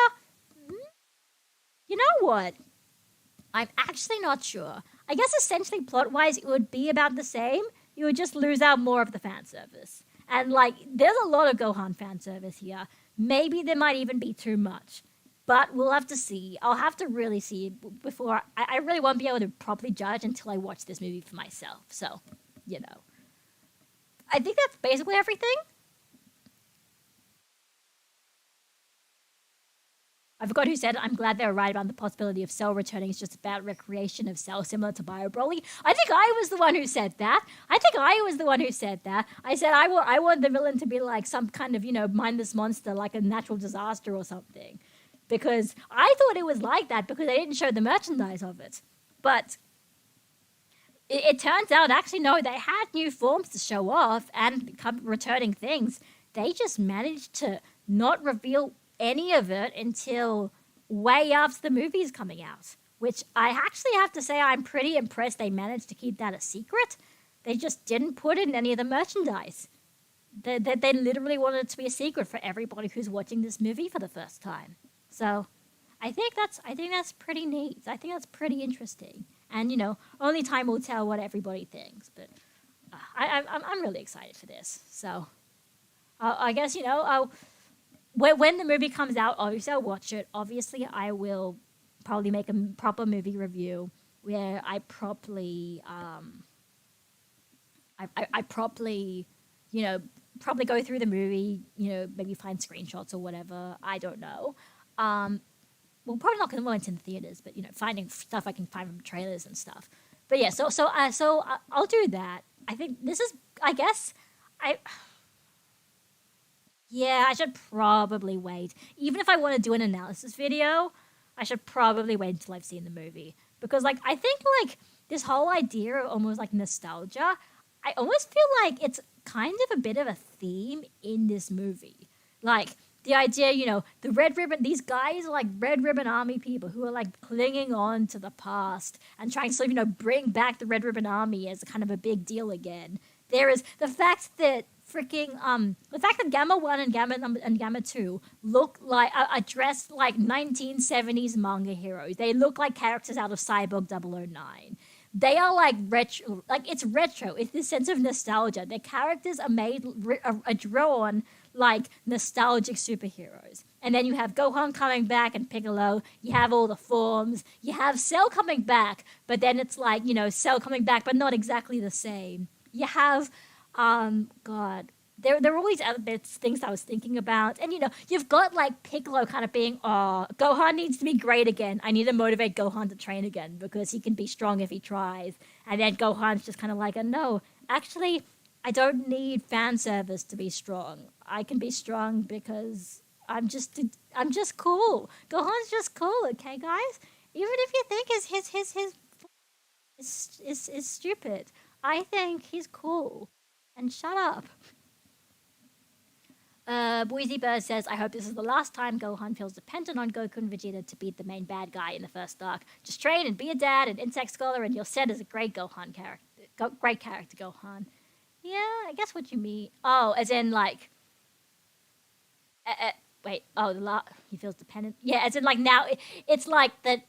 You know what? I'm actually not sure. I guess essentially plot-wise it would be about the same. You would just lose out more of the fan service. And there's a lot of Gohan fan service here. Maybe there might even be too much. But we'll have to see. I'll have to really see before... I really won't be able to properly judge until I watch this movie for myself. So, I think that's basically everything. I forgot who said it. I'm glad they were right about the possibility of Cell returning. It's just about recreation of Cell, similar to Bio Broly. I think I was the one who said that. I said I want the villain to be like some kind of, mindless monster, like a natural disaster or something. Because I thought it was like that because they didn't show the merchandise of it. But it turns out, actually, no, they had new forms to show off and returning things. They just managed to not reveal any of it until way after the movie's coming out, which I actually have to say I'm pretty impressed they managed to keep that a secret. They just didn't put in any of the merchandise. They literally wanted it to be a secret for everybody who's watching this movie for the first time. So I think that's pretty neat. I think that's pretty interesting. And only time will tell what everybody thinks. But I'm really excited for this. So I guess when the movie comes out, obviously I'll watch it. Obviously, I will probably make a proper movie review where I properly, probably go through the movie. Maybe find screenshots or whatever. I don't know. Well, probably not going to went in the theaters, but finding stuff I can find from trailers and stuff. But yeah, so I'll do that. I think this is. I guess Yeah, I should probably wait. Even if I want to do an analysis video, I should probably wait until I've seen the movie. Because, I think, this whole idea of almost, nostalgia, I almost feel like it's kind of a bit of a theme in this movie. The idea, the Red Ribbon, these guys are Red Ribbon Army people who are, clinging on to the past and trying to, bring back the Red Ribbon Army as kind of a big deal again. There is the fact that the fact that Gamma 1 and Gamma 2 look are dressed like 1970s manga heroes. They look like characters out of Cyborg 009. They are retro, it's retro. It's this sense of nostalgia. Their characters are drawn like nostalgic superheroes. And then you have Gohan coming back and Piccolo. You have all the forms. You have Cell coming back, but then it's Cell coming back, but not exactly the same. You have God, there are all these other things I was thinking about. And, you've got, Piccolo kind of being, Gohan needs to be great again. I need to motivate Gohan to train again because he can be strong if he tries. And then Gohan's just kind of no, actually, I don't need fan service to be strong. I can be strong because I'm just cool. Gohan's just cool, okay, guys? Even if you think his is stupid, I think he's cool. And shut up. Boise Bird says, I hope this is the last time Gohan feels dependent on Goku and Vegeta to beat the main bad guy in the first arc. Just train and be a dad and insect scholar and you're set as a great Gohan character. Great character, Gohan. Yeah, I guess what you mean. Oh, as in wait. He feels dependent. Yeah, as in now, it's that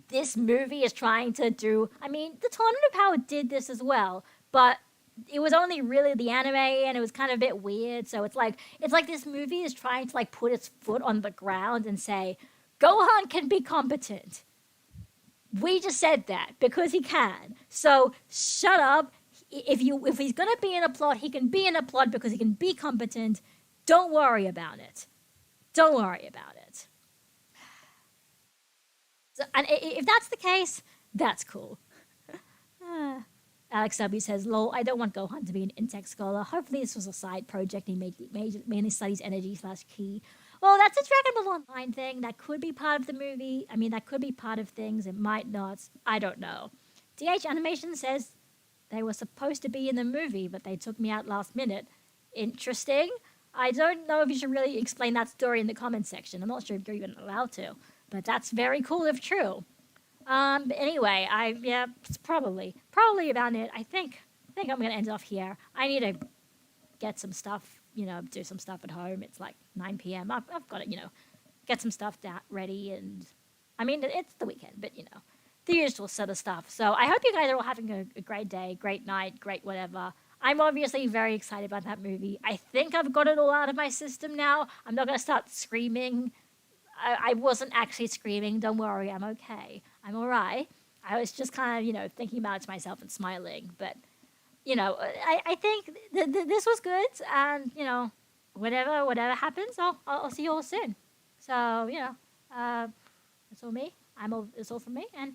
this movie is trying to do... I mean, the Tournament of Power did this as well, but it was only really the anime and it was kind of a bit weird. So it's like this movie is trying to put its foot on the ground and say, Gohan can be competent. We just said that because he can. So shut up. If he's gonna be in a plot, he can be in a plot because he can be competent. Don't worry about it. Don't worry about it. So, and if that's the case, that's cool. Alex W says, lol, I don't want Gohan to be an insect scholar. Hopefully this was a side project and he mainly studies energy/ki. Well, that's a Dragon Ball Online thing. That could be part of the movie. I mean, that could be part of things. It might not. I don't know. DH Animation says they were supposed to be in the movie, but they took me out last minute. Interesting. I don't know if you should really explain that story in the comments section. I'm not sure if you're even allowed to, but that's very cool if true. But anyway, it's probably about it. I think I'm gonna end off here. I need to get some stuff, do some stuff at home. It's like 9 p.m. I've got to, get some stuff ready, and I mean it's the weekend, but the usual sort of stuff. So I hope you guys are all having a great day, great night, great whatever. I'm obviously very excited about that movie. I think I've got it all out of my system now. I'm not gonna start screaming. I wasn't actually screaming. Don't worry, I'm okay. I'm all right. I was just kind of, thinking about it to myself and smiling. But, I think this was good. And, whatever happens, I'll see you all soon. So, it's all me. It's all from me. And,